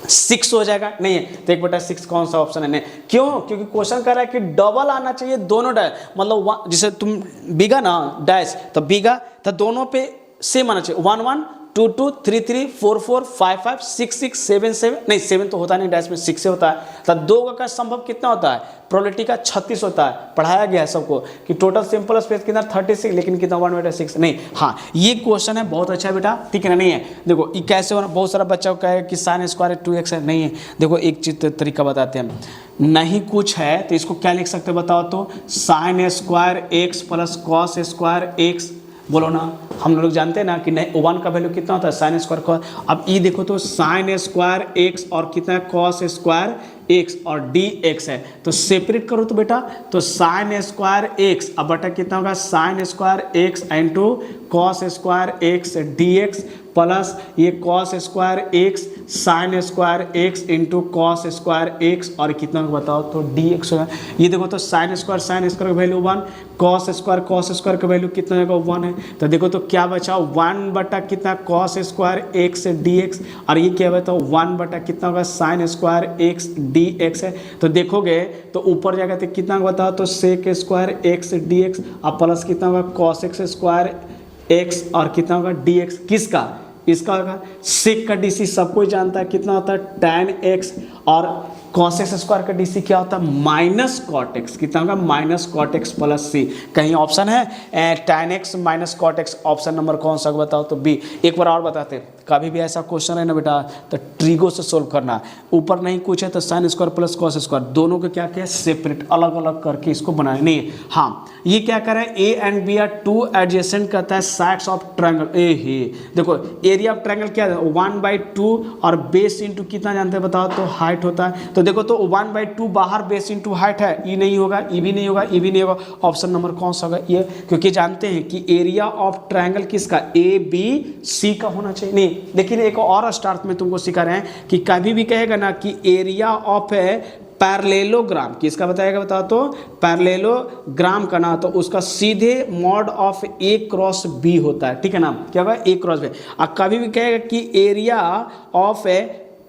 6 हो जाएगा। नहीं है तो 1/6 कौन सा ऑप्शन है? नहीं। क्यों? क्योंकि क्वेश्चन कर रहा है कि डबल आना चाहिए दोनों डैश, मतलब जैसे तुम बीगा ना डैश, तो बीगा तो दोनों पे सेम आना चाहिए। 1 1 2 2 3 3 4 4 5 5 6 6 7 7, नहीं 7 तो होता नहीं, डैश में 6 से होता है। तो 2 का संभव कितना होता है? प्रोबेबिलिटी का 36 होता है। पढ़ाया गया है सबको कि टोटल सिंपल स्पेस कितना 36, लेकिन कितना 1/6 नहीं। हाँ, ये क्वेश्चन है, बहुत अच्छा है बेटा, ठीक है ना। नहीं है देखो ये कैसे होना, बहुत सारा बच्चा को कहे कि sin स्क्वायर 2x है, नहीं है। देखो एक चीज तरीका बताते हैं, नहीं कुछ है तो इसको क्या लिख सकते बताओ तो? sin square x plus cos square x, बोलो ना। हम लोग जानते हैं ना कि नहीं 1 का वैल्यू कितना होता है? Sine square cos. अब ये देखो तो साइन स्क्वायर एक्स और कितना है? कॉस स्क्वायर एक्स और डी एक्स है। तो सेपरेट करो तो बेटा, तो साइन स्क्वायर एक्स अब बटा कितना होगा? Sine square x into cos square x d x plus ये cos square x sine square x into cos square x और कितना बताओ तो डी एक्स होगा। ये देखो तो साइन स्क्वायर का वैल्यू 1, कॉस स्क्वायर का वैल्यू कितना होगा? 1 है। तो देखो तो क्या बचा? 1 बटा कितना? Cos square x d x, और ये क्या बता? 1 बटा कितना होगा? Sine square x d x है। तो देखोगे तो ऊपर जाकर तो कितना बताओ तो sec square x d x और प्लस कितना होगा? कॉस एक्स स्क्वायर एक्स और कितना होगा? D x. किसका? इसका होगा। सेक का डीसी सब कोई जानता है कितना होता है? tan x, और cos x स्क्वायर का डीसी क्या होता है? Minus cot x. कितना होगा? Minus cot x plus c. कहीं ऑप्शन है tan x minus cot x, option number कौन सा बताओ तो बी। एक बार और बताते हैं, कभी भी ऐसा क्वेश्चन है ना बेटा तो ट्रिगो से सोल्व करना। ऊपर नहीं कुछ है तो sine square plus cos square दोनों को क्या किया? सेपरेट अलग अलग करके इसको बनाए। नहीं हाँ, ये क्या कर रहा है? A and B are 2 adjacent कहता है साइड्स ऑफ ट्रायंगल। ए ही देखो एरिया ऑफ ट्रायंगल क्या है? 1/2 और बेस इंटू कितना जानते हैं बताओ तो? हाइट होता है। तो देखो तो 1/2 बाहर बेस इंटू हाइट है, ई नहीं होगा, ई भी नहीं होगा, ई भी नहीं होगा। ऑप्शन नंबर कौन सा होगा? ये, क्योंकि जानते हैं कि एरिया ऑफ ट्रायंगल किसका? ए बी सी का होना चाहिए। नहीं लेकिन एक और स्टार्ट में तुमको सिखा रहे हैं कि कभी भी कहेगा ना कि एरिया ऑफ है पैरेललोग्राम, किसका बताएगा बताओ तो? पैरेललोग्राम का ना, तो उसका सीधे mod of A cross B होता है, ठीक है ना। क्या होगा? A cross B. और कभी भी कहेगा कि एरिया ऑफ है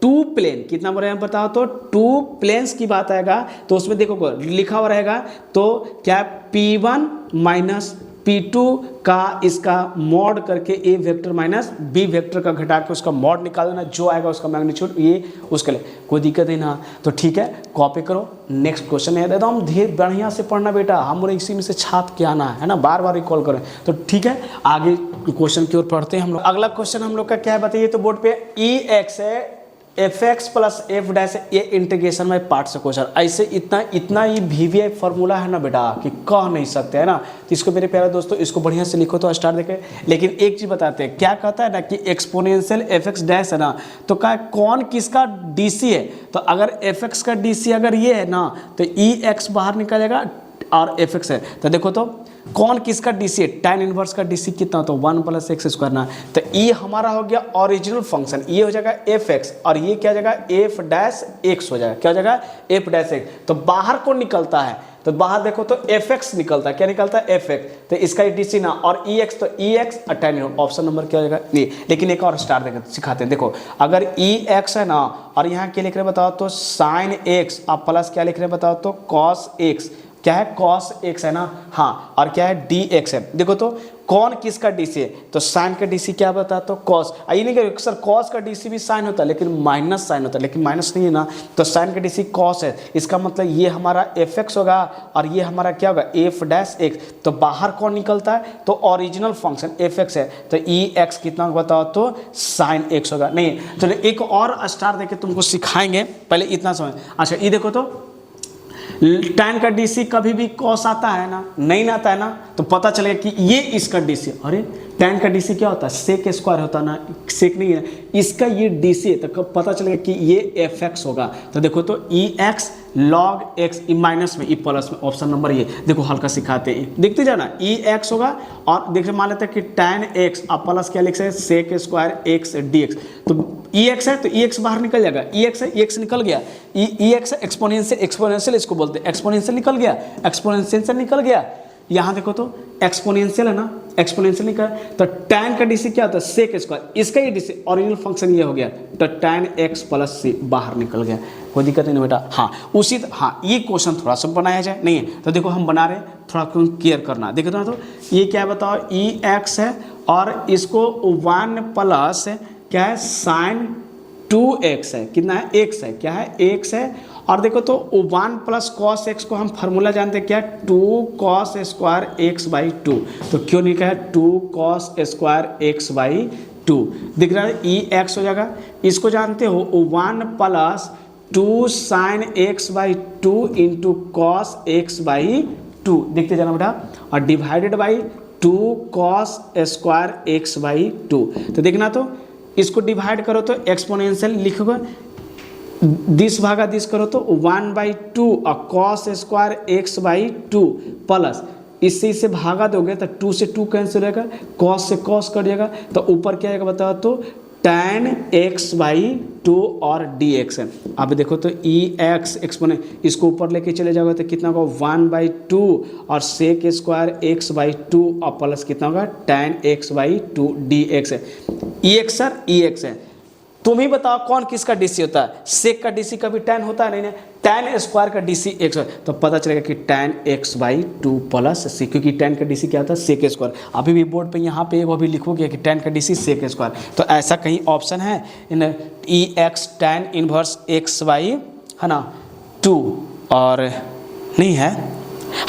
2 प्लेन, कितना बोल रहे हैं बताओ तो? 2 प्लेन्स की बात आएगा तो उसमें देखो लिखा हुआ रहेगा तो क्या? P1 माइनस P2 का इसका मॉड करके ए वेक्टर माइनस बी वेक्टर का घटा के उसका मॉड निकाल देना, जो आएगा उसका मैग्नीट्यूड ये उसके लिए कोई दिक्कत है ना। तो ठीक है, कॉपी करो। नेक्स्ट क्वेश्चन है, एकदम धीरे बढ़िया से पढ़ना बेटा, हम इसी में से छाप के आना है ना, बार बार रिकॉल करें। तो ठीक है, आगे क्वेश्चन की ओर पढ़ते हैं हम लोग। अगला क्वेश्चन हम लोग का क्या है बताइए तो बोर्ड पे? ई एक्स है fx प्लस एफ डैश, ये इंटीग्रेशन में पार्ट से क्वेश्चन। ऐसे इतना ही वीवीआई फॉर्मूला है ना बेटा कि कह नहीं सकते है ना। तो इसको मेरे प्यारे दोस्तों इसको बढ़िया से लिखो तो स्टार देखे। लेकिन एक चीज बताते हैं, क्या कहता है ना कि एक्सपोनेंशियल fx डैश है ना, तो क्या कौन किसका डीसी है? तो अगर fx का डीसी अगर ये है ना तो ex बाहर निकलेगा और fx है। तो देखो तो कौन किसका डीसी है? tan इनवर्स का डीसी कितना होता है? 1 प्लस एक्स स्क्वायर ना। तो ये हमारा हो गया ओरिजिनल फंक्शन, ये हो जाएगा fx और ये क्या हो जाएगा? f डैश x हो जाएगा। क्या हो जाएगा? f dash x। तो बाहर कौन निकलता है? तो बाहर देखो तो fx निकलता है। क्या निकलता है? fx। तो इसका डीसी ना, और ex तो ex और tan ऑप्शन नंबर क्या हो जाएगा? ये। लेकिन एक और स्टार देकर सिखाते हैं। देखो अगर ex है ना और यहाँ क्या लिख रहे हैं बताओ तो? sin x और प्लस क्या लिख रहे हैं बताओ तो? cos x क्या है cos x है ना, हाँ, और क्या है dx है। देखो तो कौन किसका डीसी है, तो साइन का डीसी क्या बता, तो cos। ये नहीं कि सर cos का डीसी भी साइन होता है लेकिन माइनस साइन होता है, लेकिन माइनस नहीं है ना, तो साइन का डीसी cos है। इसका मतलब ये हमारा fx होगा और ये हमारा क्या होगा f डैश x। तो बाहर कौन निकलता है, तो ओरिजिनल फंक्शन fx है, तो ex कितना बताओ, तो साइन x होगा। नहीं, चलो एक और स्टार देके तुमको सिखाएंगे, पहले इतना समझ। अच्छा ये देखो तो tan का डीसी कभी भी cos आता है ना, नहीं आता है ना, तो पता चलेगा कि ये इसका डीसी। अरे tan का डीसी क्या होता है, सेक स्क्वायर होता है ना, सेक नहीं है, इसका ये डीसी है, तो पता चलेगा कि ये fx होगा। तो देखो तो ex log x, E minus में ई प्लस में, ऑप्शन नंबर ये देखो हल्का सिखाते हैं, देखते जाना, ex होगा और देखिए मान लेते हैं कि tan x अब प्लस क्या लिख सकते हैं, सेक स्क्वायर x dx। तो ex है तो ex बाहर निकल जाएगा, ex है ex निकल गया, ex एक्सपोनेंशियल, एक्सपोनेंशियल इसको बोलते हैं, एक्सपोनेंशियल निकल गया, एक्सपोनेंशियल से निकल गया। यहाँ देखो तो एक्सपोनेंशियल है ना, एक्सपोनेंशियल निकल, तो tan का डीसी क्या होता है, सेक स्क्वायर, इसका ये डीसी ओरिजिनल फंक्शन ये हो गया, तो tan x प्लस c बाहर निकल गया, कोई दिक्कत नहीं बेटा। हाँ उसी हाँ ये क्वेश्चन थोड़ा सा बनाया जाए, नहीं है तो देखो हम बना रहे हैं, थोड़ा क्लियर करना, देखो तो ये क्या बताओ, ex है और इसको 1 प्लस क्या है साइन 2x है, कितना है x है, क्या है x है, और देखो तो 1 प्लस कॉस एक्स को हम फार्मूला जानते हैं क्या, 2 कॉस स्क्वायर एक्स बाई 2। तो क्यों नहीं कहा 2 कॉस स्क्वायर एक्स बाई 2, दिख रहा है ई एक्स हो जाएगा। इसको जानते हो 1 plus 2 sine x by 2 into cos x by 2, देखते जाना बेटा, और divided by 2 cos square x by 2। तो देखना तो इसको डिवाइड करो तो एक्सपोनेंशियल लिखोगे, दिस भागा दिस करो तो 1/2 और cos square x by 2 plus इससे भागा दोगे तो 2 से 2 कैंसिल होगा, कॉस से कॉस कट जाएगा, तो ऊपर क्या आएगा बताओ, तो tan x बाई 2 और dx है। अब देखो तो ex एक्सपोनेंट, इसको ऊपर लेके चले जाओगे तो कितना होगा 1/2 और सेक स्क्वायर x बाई 2 और प्लस कितना होगा tan x बाई 2 dx है। ex सर ex है, तुम ही बताओ कौन किसका डीसी होता है, सेक का डीसी कभी tan होता है नहीं ना, tan स्क्वायर का डीसी x है, तो पता चलेगा कि tan x by 2 plus c, क्योंकि tan का डीसी क्या होता है सेक स्क्वायर। अभी भी बोर्ड पे यहाँ पे वो भी लिखोगे कि tan का डीसी सेक स्क्वायर, तो ऐसा कहीं ऑप्शन है इन ex tan inverse x by है ना 2 और नहीं है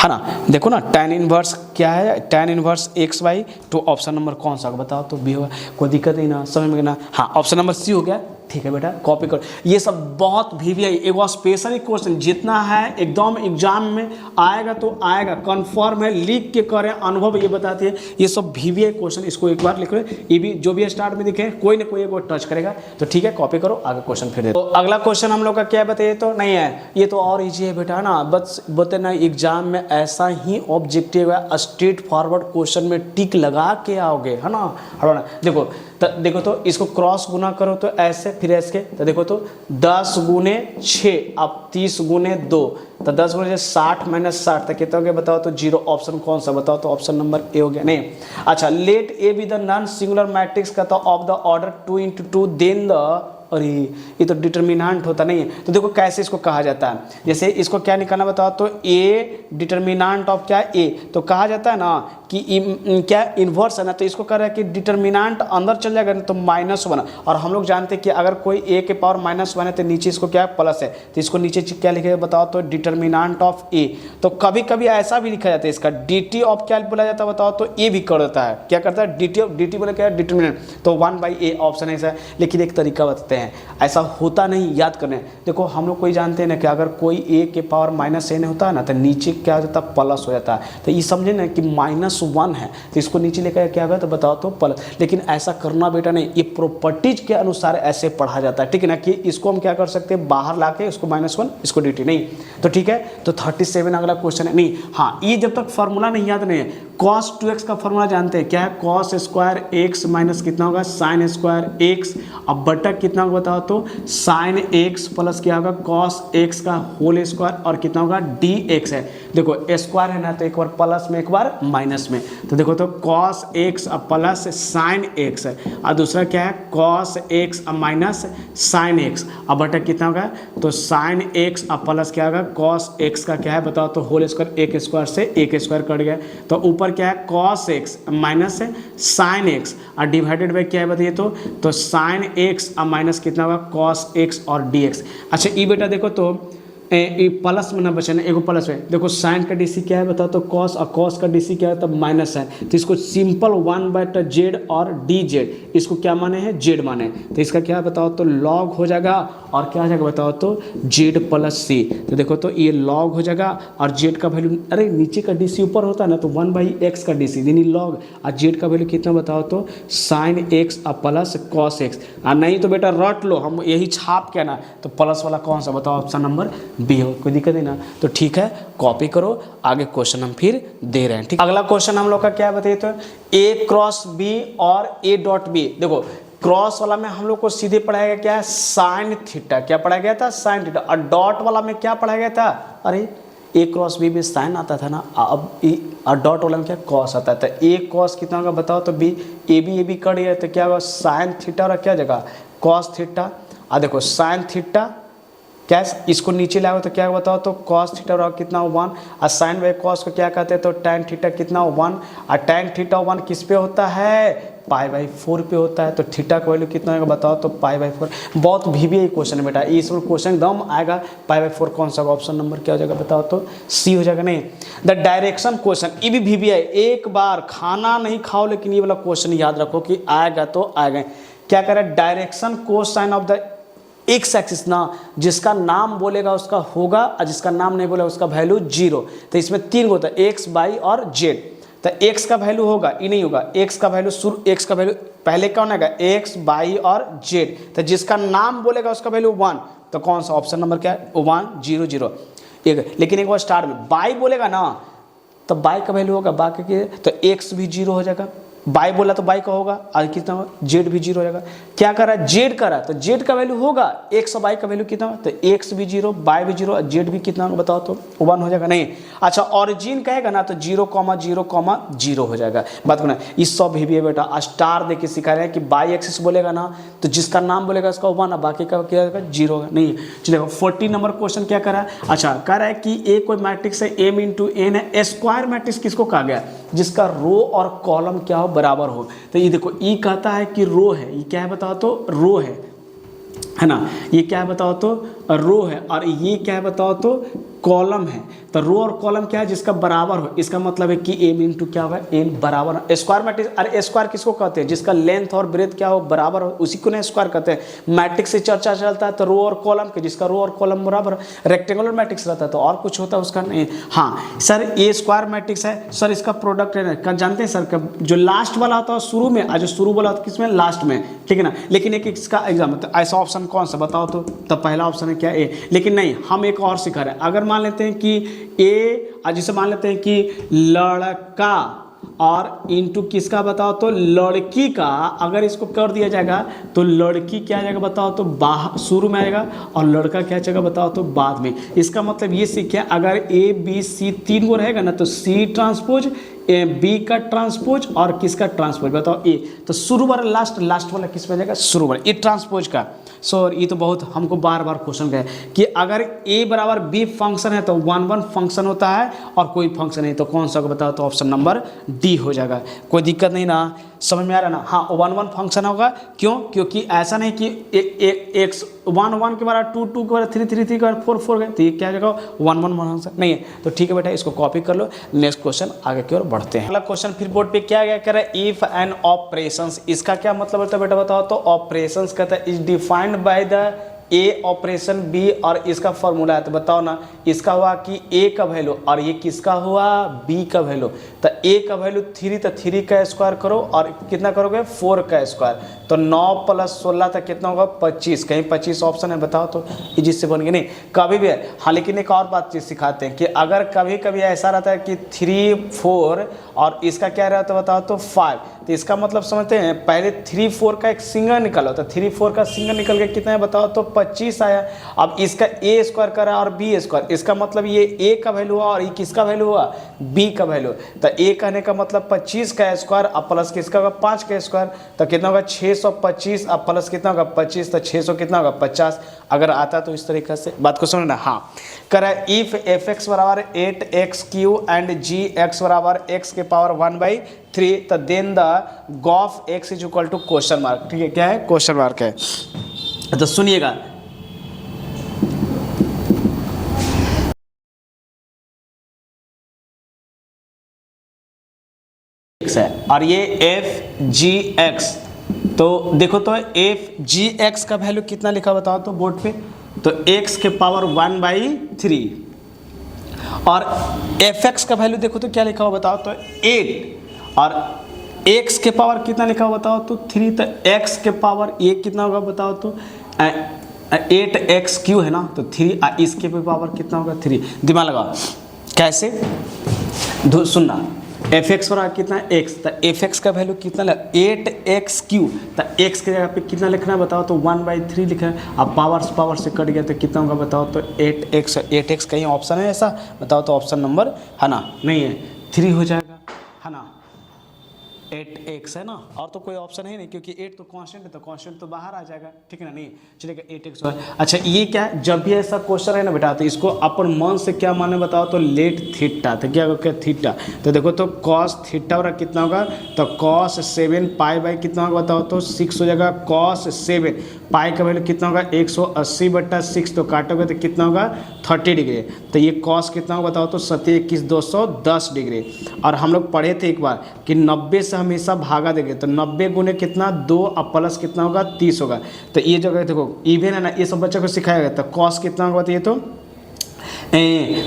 ना, देखो ना tan इनवर्स क्या है, tan inverse x by 2, option number कौन सा बताओ, तो बी होगा, कोई दिक्कत नहीं ना, समझ में ना, हाँ ऑप्शन नंबर सी हो गया। ठीक है बेटा कॉपी करो, ये सब बहुत VVI एक स्पेशल क्वेश्चन जितना है एकदम एग्जाम में आएगा तो आएगा, कंफर्म है, लिख के करें, अनुभव ये बताती है, ये सब VVI क्वेश्चन, इसको एक बार लिख लो, ये भी जो भी स्टार्ट में दिखे कोई ना कोई एक बार टच करेगा, तो ठीक है कॉपी करो, आगे क्वेश्चन फिर दे। तो अगला क्वेश्चन हम लोग का क्या बताइए, तो नहीं है ये तो और ईजी है बेटा ना, बस बोलते ना एग्जाम में ऐसा ही ऑब्जेक्टिव है, स्ट्रेट फॉरवर्ड क्वेश्चन में टिक लगा के आओगे है ना। देखो तो इसको क्रॉस गुना करो तो ऐसे, फिर ऐसे, तो देखो तो 10 गुने 6 अब 30 गुने 2, तो 10 गुने 60 माइनस 60 तक कितना हो गया बताओ, तो 0, ऑप्शन कौन सा बताओ, तो ऑप्शन नंबर ए हो गया। नहीं अच्छा, let A B the non singular matrix का तो of the order 2 × 2 then the, अरे ये तो डिटर्मिनेंट होता नहीं है, तो देखो कैसे इसको कहा जाता है, जैसे इसको क्या निकालना बताओ, तो ए डिटर्मिनेंट ऑफ क्या ए, तो कहा जाता है ना कि क्या इन्वर्स है ना, तो इसको कह रहा है कि डिटर्मिनेंट अंदर चल जाएगा तो -1, और हम लोग जानते हैं कि अगर कोई ए के पावर -1 है तो नीचे इसको क्या है प्लस है, तो इसको नीचे क्या लिखेगा बताओ, तो डिटर्मिनेंट ऑफ ए। तो कभी कभी ऐसा भी लिखा जाता है, इसका dt ऑफ क्या बोला जाता है बताओ, तो ए भी कर देता है, क्या करता है dt बोले क्या डिटर्मिनेंट, तो 1/a ऑप्शन है ऐसा। लेकिन एक तरीका बताते हैं, ऐसा होता नहीं, याद करने, देखो हम लोग कोई जानते हैं ना कि अगर कोई a के पावर -n होता है ना तो नीचे क्या हो जाता है प्लस हो जाता है, तो ये समझे ना कि -1 है तो इसको नीचे लेकर क्या होगा तो बताओ तो प्लस, लेकिन ऐसा करना बेटा नहीं, ये प्रॉपर्टीज के अनुसार ऐसे पढ़ा जाता है, ठीक है ना, कि इसको हम क्या कर सकते हैं बाहर लाके इसको -1 इसको dt नहीं, तो ठीक है। तो 37 अगला क्वेश्चन है, नहीं हाँ ये जब तक फार्मूला नहीं याद नहीं है cos 2x का फॉर्मूला जानते हैं क्या है, cos स्क्वायर x माइनस कितना होगा sin स्क्वायर x, अब बटा कितना होगा बताओ तो sin x प्लस क्या होगा cos x का होल स्क्वायर और कितना होगा dx है। देखो स्क्वायर है ना तो एक बार प्लस में एक बार माइनस में, तो देखो तो cos x अब प्लस sin x है और दूसरा क्या है cos x अब माइनस sin x, अब बटा कितना होगा तो sin x अब प्लस क्या होगा cos x का क्या है बताओ तो होल स्क्वायर, एक स्क्वायर से एक स्क्वायर कट गया तो ऊपर क्या है cos x minus sin x और डिवाइडेड बाई क्या है बताइए तो sin x अब माइनस कितना होगा cos x और dx। अच्छा ये बेटा देखो तो प्लस में ना बचे ना, एगो प्लस है, देखो साइन का डीसी क्या है बताओ तो कॉस, और कॉस का डीसी क्या है तब माइनस है, तो इसको सिंपल 1/z और dz, इसको क्या माने हैं z माने, तो इसका क्या बताओ तो लॉग हो जाएगा और क्या हो जाएगा बताओ तो z प्लस c, तो देखो तो ये लॉग हो जाएगा और z का वैल्यू, अरे नीचे का डीसी ऊपर होता है ना तो 1/x का डीसी यानी लॉग, और z का वैल्यू कितना बताओ तो साइन x और प्लस कॉस x, और नहीं तो बेटा रट लो, हम यही छाप के ना तो प्लस वाला कौन सा बताओ ऑप्शन नंबर बी हो, कोई दिक्कत नहीं ना, तो ठीक है कॉपी करो, आगे क्वेश्चन हम फिर दे रहे हैं। ठीक, अगला क्वेश्चन हम लोग का क्या बताइए तो a क्रॉस b और a डॉट b, देखो क्रॉस वाला में हम लोग को सीधे पढ़ाया गया क्या है साइन थीटा, क्या पढ़ाया गया था साइन थीटा, और डॉट वाला में क्या पढ़ाया गया था, अरे a क्रॉस b में साइन आता था ना, अब और डॉट वाला में क्या कॉस आता था, a कॉस कितना होगा बताओ तो b, a b कट गया तो क्या होगा साइन थीटा और क्या जगह कॉस थीटा, और देखो साइन थीटा क्या है इसको नीचे लाओ तो क्या बताओ तो कॉस थीटा और कितना 1, और साइन बाई कॉस को क्या कहते हैं तो टैन थीटा कितना 1, और टैन थीटा 1 किस पे होता है π/4 पे होता है, तो थीटा का वैल्यू कितना होगा बताओ तो π/4। बहुत VBA क्वेश्चन है बेटा, इसमें क्वेश्चन एकदम आएगा π/4 कौन सा ऑप्शन नंबर क्या हो जाएगा बताओ तो सी हो जाएगा। नहीं द डायरेक्शन क्वेश्चन, ये भी VBA, एक बार खाना नहीं खाओ लेकिन ये वाला क्वेश्चन याद रखो कि आएगा तो आएगा। क्या करे direction cosine of the x axis ना, जिसका नाम बोलेगा उसका होगा और जिसका नाम नहीं बोलेगा उसका वैल्यू 0, तो इसमें 3 होता है एक्स वाई और जेड, तो एक्स का वैल्यू होगा ये नहीं होगा, एक्स का वैल्यू शुरू, एक्स का वैल्यू पहले कौन आएगा एक्स वाई और जेड, तो जिसका नाम बोलेगा उसका वैल्यू 1, तो कौन सा ऑप्शन नंबर क्या है 1 0 0 एक, लेकिन एक बार स्टार्ट में बाई बोलेगा ना तो बाई का वैल्यू होगा बाकी के, तो एक्स भी 0 हो जाएगा, बाई बोला तो बाई का होगा, आज कितना होगा जेड भी 0 हो जाएगा, क्या करा जेड करा तो जेड का वैल्यू होगा, एक्स और बाई का वैल्यू कितना तो एक्स भी 0 बाई भी 0 और जेड भी कितना होगा बताओ तो 1 हो जाएगा। नहीं अच्छा ऑरिजिन कहेगा ना तो 0, 0, 0 हो जाएगा, बात करना इस सब भी बेटा स्टार देके सिखा रहे हैं कि बाई एक्सिस बोलेगा ना तो जिसका नाम बोलेगा उसका 1 और बाकी का क्या होगा 0 होगा। नहीं चलो 14 नंबर क्वेश्चन क्या करा, अच्छा कह रहा है कि ए कोई मैट्रिक्स है m × n है, स्क्वायर मैट्रिक्स किसको कहा गया जिसका रो और कॉलम क्या हो बराबर हो, तो ये देखो ई कहता है कि रो है, ये क्या है बताओ तो रो है ना, ये क्या है बताओ तो रो है, और ये क्या है बताओ तो कॉलम है, तो रो और कॉलम क्या है जिसका बराबर हो, इसका मतलब है कि m × क्या होगा n बराबर, स्क्वायर मैट्रिक्स, अरे स्क्वायर किसको कहते हैं जिसका लेंथ और ब्रेथ क्या हो बराबर हो उसी को ना स्क्वायर कहते हैं। मैट्रिक्स से चर्चा चलता है तो रो और कॉलम के, जिसका रो और कॉलम बराबर, रेक्टेंगुलर मैट्रिक्स रहता है तो और कुछ होता है उसका नहीं। हाँ सर ये स्क्वायर मैट्रिक्स है सर, इसका प्रोडक्ट है ना जानते हैं सर, जो लास्ट वाला होता है शुरू में और जो शुरू वाला होता है किसमें लास्ट में, ठीक है ना, लेकिन एक इसका एग्जाम तो ऐसा ऑप्शन कौन सा बताओ तो तब पहला ऑप्शन है क्या ए, लेकिन नहीं हम एक और सिखा रहे हैं, अगर मान लेते हैं कि ए जिसे मान लेते हैं कि लड़का और इनटू किसका बताओ तो लड़की का, अगर इसको कर दिया जाएगा तो लड़की क्या आ जाएगा बताओ तो बाहर शुरू में आएगा और लड़का क्या जाएगा बताओ तो बाद में। इसका मतलब ये सीखे अगर ए बी सी 3 गो रहेगा ना तो सी ट्रांसपोज बी का ट्रांसपोज और किसका ट्रांसपोज बताओ ए, तो शुरू वाला लास्ट वाला किस में जाएगा शुरू वाला ए ट्रांसपोज का। सो ये तो बहुत हमको बार बार क्वेश्चन गए कि अगर ए बराबर बी फंक्शन है तो 1 1 फंक्शन होता है और कोई फंक्शन नहीं तो कौन सा बताओ तो ऑप्शन नंबर डी हो जाएगा। कोई दिक्कत नहीं ना, समझ में आ रहा ना। हाँ 1 1 फंक्शन होगा क्यों, क्योंकि ऐसा नहीं कि एक्स 1 1 के बाद 2 2 के बाद 3 3 3 के बाद 4 4 गए तो ये क्या जगह 1 1 फंक्शन नहीं है। तो ठीक है बेटा इसको कॉपी कर लो, नेक्स्ट क्वेश्चन आगे की ओर बढ़ते हैं। अगला क्वेश्चन फिर बोर्ड पे क्या गया, कह रहा है इफ एन ऑपरेशंस, इसका क्या मतलब होता है बेटा बताओ तो ऑपरेशंस कहता है is defined by the A operation B और इसका फॉर्मूला है, तो बताओ ना इसका हुआ कि ए का वैल्यू और ये किसका हुआ बी का वैल्यू। तो ए का वैल्यू 3, तो 3 का स्क्वायर करो और कितना करोगे 4 का स्क्वायर, तो 9 + 16 तक कितना होगा 25। कहीं 25 ऑप्शन है बताओ तो इजी से बन गए नहीं कभी भी है। हाँ लेकिन एक और बात चीज़ सिखाते हैं कि अगर कभी कभी ऐसा रहता है कि 3, 4 और इसका क्या रहता है बताओ तो 5, तो इसका मतलब समझते हैं पहले 3, 4 का एक सिंगल निकला, तो 3, 4 का सिंगल निकल के कितना है बताओ तो 25 आया। अब इसका ए स्क्वायर करा और बी स्क्वायर, इसका मतलब ये ए का वैल्यू हुआ और ये किसका वैल्यू हुआ बी का वैल्यू। तो ए कहने का मतलब 25 का स्क्वायर अब प्लस किसका होगा 5 का स्क्वायर, तो कितना होगा 625 अब प्लस कितना होगा 25, तो 600 कितना होगा 50। अगर आता तो इस तरीके से बात को समझना। हाँ करा इफ fx बराबर 8x³ एंड gx बराबर x के पावर 1/3, तो then the gof x is equal to question mark. ठीक है, क्या है क्वेश्चन मार्क है। तो सुनिएगा है और ये fgx, तो देखो तो fgx का वैल्यू कितना लिखा बताओ तो बोर्ड पे, तो x के पावर 1/3 और fx का वैल्यू देखो तो क्या लिखा हुआ बताओ तो 8 और x के पावर कितना लिखा हुआ बताओ तो 3, तो x के पावर ये कितना होगा बताओ तो 8x³ है ना, तो 3 इसके पावर कितना होगा 3। दिमाग लगाओ कैसे सुनना, fx बराबर कितना है x, तो fx का वैल्यू कितना 8x³, तो x के जगह पे कितना लिखना है बताओ तो 1/3 लिखना है। अब पावर से कट गया तो कितना होगा बताओ तो 8x कहीं ऑप्शन है ऐसा बताओ तो ऑप्शन नंबर है ना नहीं है 3 हो जाएगा है ना, 8x है ना, और तो कोई ऑप्शन है नहीं क्योंकि 8 तो कांस्टेंट है, तो कांस्टेंट तो बाहर आ जाएगा। ठीक है ना, नहीं चलेगा 8x। अच्छा ये क्या है, जब भी ऐसा क्वेश्चन है ना बेटा तो इसको अपन मन से क्या माने बताओ तो लेट थीटा, तो क्या होगा थीटा, तो देखो तो cos थीटा और कितना होगा तो cos 7 पाई कितना होगा बताओ तो 6 हो जाएगा। cos 7 पाई का वैल्यू कितना होगा 180/6, तो काटोगे तो कितना होगा 30 डिग्री, तो ये cos कितना होगा बताओ तो 7 × 210 डिग्री। और हम लोग पढ़े थे एक बार कि 90 से हमेशा भागा देंगे, तो 90 गुने कितना 2 और प्लस कितना होगा 30 होगा। तो ये जगह देखो इवन है ना, ये सब बच्चों को सिखाया गया। तो cos कितना होगा बताइए तो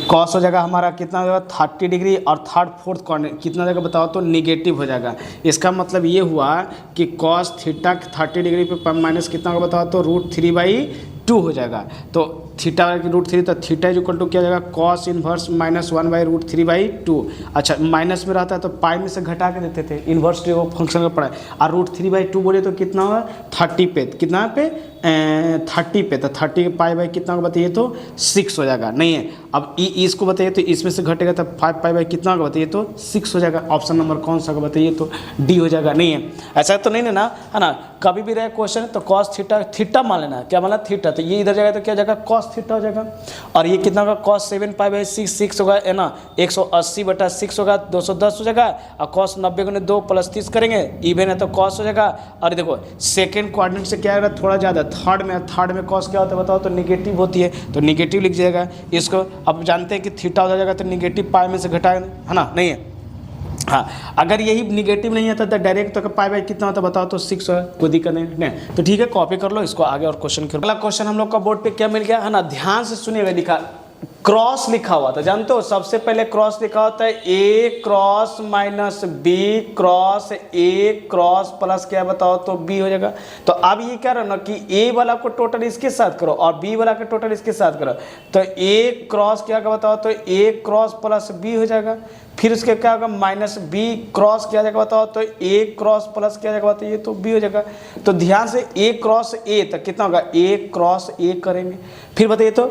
cos हो जाएगा हमारा कितना हो जाएगा 30 डिग्री और 3rd 4th कॉर्नर कितना जगह बताओ तो निगेटिव हो जाएगा। इसका मतलब ये हुआ कि cos थीटा 30 डिग्री पे माइनस कितना होगा बताओ तो √3/2 हो जाएगा। तो थीटा की √3, तो थीटा इज इक्वल टू क्या जाएगा cos इनवर्स -1/√3/2। अच्छा माइनस में रहता है तो पाई में से घटा के देते थे, इन्वर्स वो फंक्शन का पढ़ा है। और √3/2 बोले तो कितना होगा 30 पे, कितना पे 30 पे, तो 30 पाई कितना होगा बताइए तो 6 हो जाएगा। नहीं है अब इसको बताइए तो इसमें से घटेगा तो 5 पाई कितना होगा बताइए तो 6 हो जाएगा। ऑप्शन नंबर कौन सा होगा बताइए तो डी हो जाएगा। नहीं है ऐसा तो नहीं ना है ना, कभी भी रहे क्वेश्चन तो cos थीटा मान लेना, क्या माना थीटा, तो ये इधर जाएगा तो क्या जाएगा cos थीटा हो जाएगा। और ये कितना होगा cos 7 पाई/6 6 होगा है ना, 180/6 होगा 210 हो जाएगा। और cos 90 गुने 2 + 30 करेंगे इवन है तो cos हो जाएगा। और देखो सेकंड क्वाड्रेंट से क्या होगा थोड़ा ज़्यादा, थर्ड में cos क्या होता है बताओ तो निगेटिव होती है, तो निगेटिव लिख जाएगा इसको। अब जानते हैं कि थीटा हो जाएगा तो निगेटिव पाई में से घटाएंगे है ना, नहीं है। हाँ अगर यही निगेटिव नहीं आता तो डायरेक्ट तो पाई कितना होता बताओ तो 6 है, कोई दिक्कत नहीं। तो ठीक है कॉपी कर लो इसको आगे और क्वेश्चन करो। अगला क्वेश्चन हम लोग का बोर्ड पे क्या मिल गया है ना, ध्यान से सुनिएगा, लिखा क्रॉस लिखा हुआ था, जानते हो सबसे पहले क्रॉस लिखा होता है A cross minus B cross A cross plus क्या बताओ तो B हो जाएगा। तो अब ये क्या रहना कि A वाला को टोटल इसके साथ करो और B वाला का टोटल इसके साथ करो, तो A क्रॉस क्या बताओ तो A क्रॉस प्लस B हो जाएगा। फिर उसके क्या होगा माइनस B क्रॉस क्या जाएगा बताओ तो A क्रॉस प्लस क्या जाएगा बताइए तो B हो जाएगा। तो ध्यान से A क्रॉस A तक कितना होगा A क्रॉस A करेंगे, फिर बताइए तो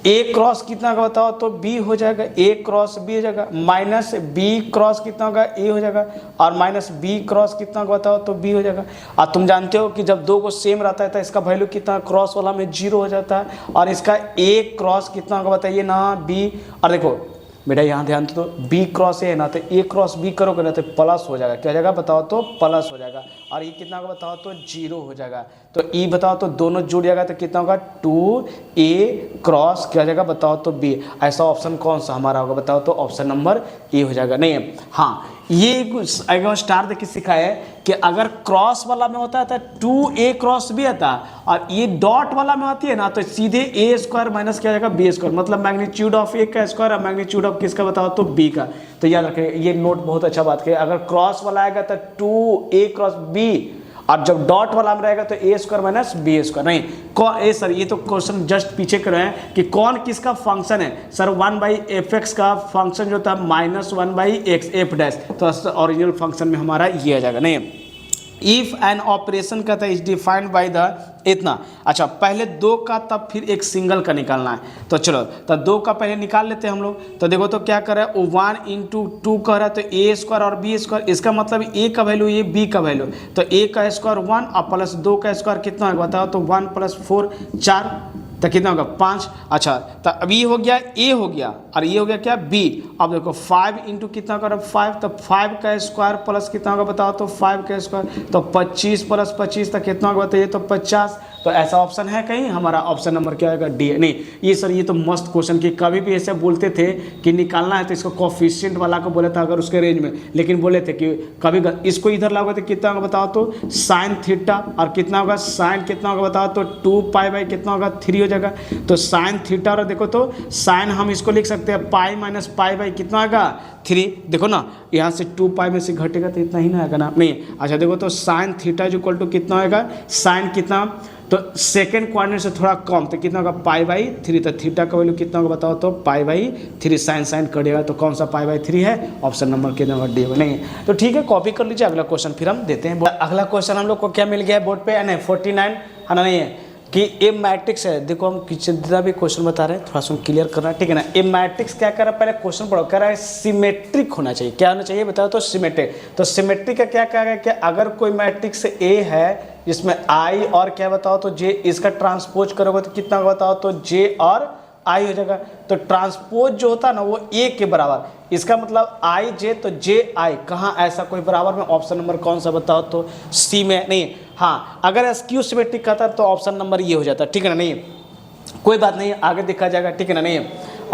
A क्रॉस कितना का बताओ तो B हो जाएगा, A क्रॉस B हो जाएगा, माइनस B क्रॉस कितना होगा A हो जाएगा और माइनस B क्रॉस कितना का बताओ तो B हो जाएगा। और तुम जानते हो कि जब दो को सेम रहता है तो इसका वैल्यू कितना क्रॉस वाला में 0 हो जाता है और इसका A क्रॉस कितना होगा बताइए ना B। और देखो बेटा यहाँ ध्यान दो, B क्रॉस A है ना तो A क्रॉस B करोगे ना तो प्लस हो जाएगा, क्या हो जाएगा बताओ तो प्लस हो जाएगा। और ये कितना होगा बताओ तो 0 हो जाएगा। तो E बताओ तो दोनों जुड़ जाएगा तो कितना होगा 2A क्रॉस क्या हो जाएगा बताओ तो B। ऐसा ऑप्शन कौन सा हमारा होगा बताओ तो ऑप्शन नंबर ए हो जाएगा। नहीं है हाँ ये स्टार देखिए सिखाया है कि अगर क्रॉस वाला में होता है तो 2a क्रॉस b आता है, और ये डॉट वाला में आती है ना तो सीधे a स्क्वायर माइनस क्या जाएगा b स्क्वायर, मतलब मैग्नीट्यूड ऑफ a का स्क्वायर और मैग्नीट्यूड ऑफ किसका बताओ तो b का। तो याद रखें ये नोट बहुत अच्छा बात है, अगर क्रॉस वाला आएगा तो 2a क्रॉस b, और जब डॉट वाला में रहेगा तो ए स्क्वायर माइनस बी स्क्वायर। नहीं कौन ए सर, ये तो क्वेश्चन जस्ट पीछे कर रहे हैं कि कौन किसका फंक्शन है सर, 1/f(x) का फंक्शन जो था -1/x f डैश, तो ओरिजिनल फंक्शन में हमारा ये आ जाएगा। नहीं इफ एन ऑपरेशन का था इज डिफाइंड बाय द इतना। अच्छा पहले 2 का तब फिर एक सिंगल का निकालना है, तो चलो तो 2 का पहले निकाल लेते हैं हम लोग। तो देखो तो क्या कर रहा है 1 × 2 कह रहा है तो a स्क्वायर और b स्क्वायर, इसका मतलब a का वैल्यू ये b का वैल्यू, तो a का स्क्वायर 1 और प्लस 2 का स्क्वायर कितना होगा बताओ, तो 1 + 4 4, तो कितना होगा 5। अच्छा तो अब ये हो गया a हो गया और ये हो गया क्या b। अब देखो 5 × कितना कर 5, तो 5 का स्क्वायर प्लस कितना होगा बताओ, तो 5 का स्क्वायर, तो 25 + 25 तक कितना होगा बताइए, तो 50। तो ऐसा ऑप्शन है कहीं, हमारा ऑप्शन नंबर क्या होगा डी। नहीं ये सर ये तो मस्त क्वेश्चन कि कभी भी ऐसे बोलते थे कि निकालना है तो इसको कोफिशिएंट वाला को बोला था अगर उसके रेंज में, लेकिन बोले थे कि कभी इसको इधर लाओगे तो कितना होगा बताओ, तो sin थीटा, और कितना होगा sin कितना होगा बताओ, तो 2π कितना होगा 3 हो जाएगा। तो sin थीटा, और देखो तो sin हम इसको लिख सकते हैं पाई माइनस पाई कितना आएगा 3। देखो ना यहाँ से 2π में से घटेगा तो इतना ही ना आएगा ना। नहीं अच्छा देखो तो sin थीटा इक्वल टू कितना होगा, sin कितना, तो सेकेंड क्वाड्रेंट से थोड़ा कम, तो कितना होगा π/3, तो थीटा का वैल्यू कितना होगा बताओ, तो π/3, sin कटेगा तो कौन सा π/3 है, ऑप्शन नंबर कितना होगा डी। नहीं तो ठीक है कॉपी कर लीजिए, अगला क्वेश्चन फिर हम देते हैं। अगला क्वेश्चन हम लोग को क्या मिल गया है बोर्ड पे, नहीं 49 है ना, नहीं है कि ए मैट्रिक्स है। देखो हम जितना भी क्वेश्चन बता रहे हैं थोड़ा सा क्लियर करना है, ठीक है ना। ए मैट्रिक्स क्या कर रहा है, पहले क्वेश्चन पढ़ो, कह रहा है सिमेट्रिक होना चाहिए, क्या होना चाहिए बताओ, तो सिमेट्रिक। तो सिमेट्रिक का क्या कहा गया कि अगर कोई मैट्रिक्स ए है जिसमें आई और क्या बताओ तो जे, इसका ट्रांसपोज करोगे तो कितना बताओ, तो जे और आई हो जाएगा। तो ट्रांसपोज जो होता है ना वो ए के बराबर, इसका मतलब आई जे तो जे आई, कहाँ ऐसा कोई बराबर में, ऑप्शन नंबर कौन सा बताओ, तो सी में। नहीं हाँ अगर एसक्यू सिमेट्रिक कहता तो ऑप्शन नंबर ये हो जाता, ठीक है ना। नहीं कोई बात नहीं आगे देखा जाएगा, ठीक है ना। नहीं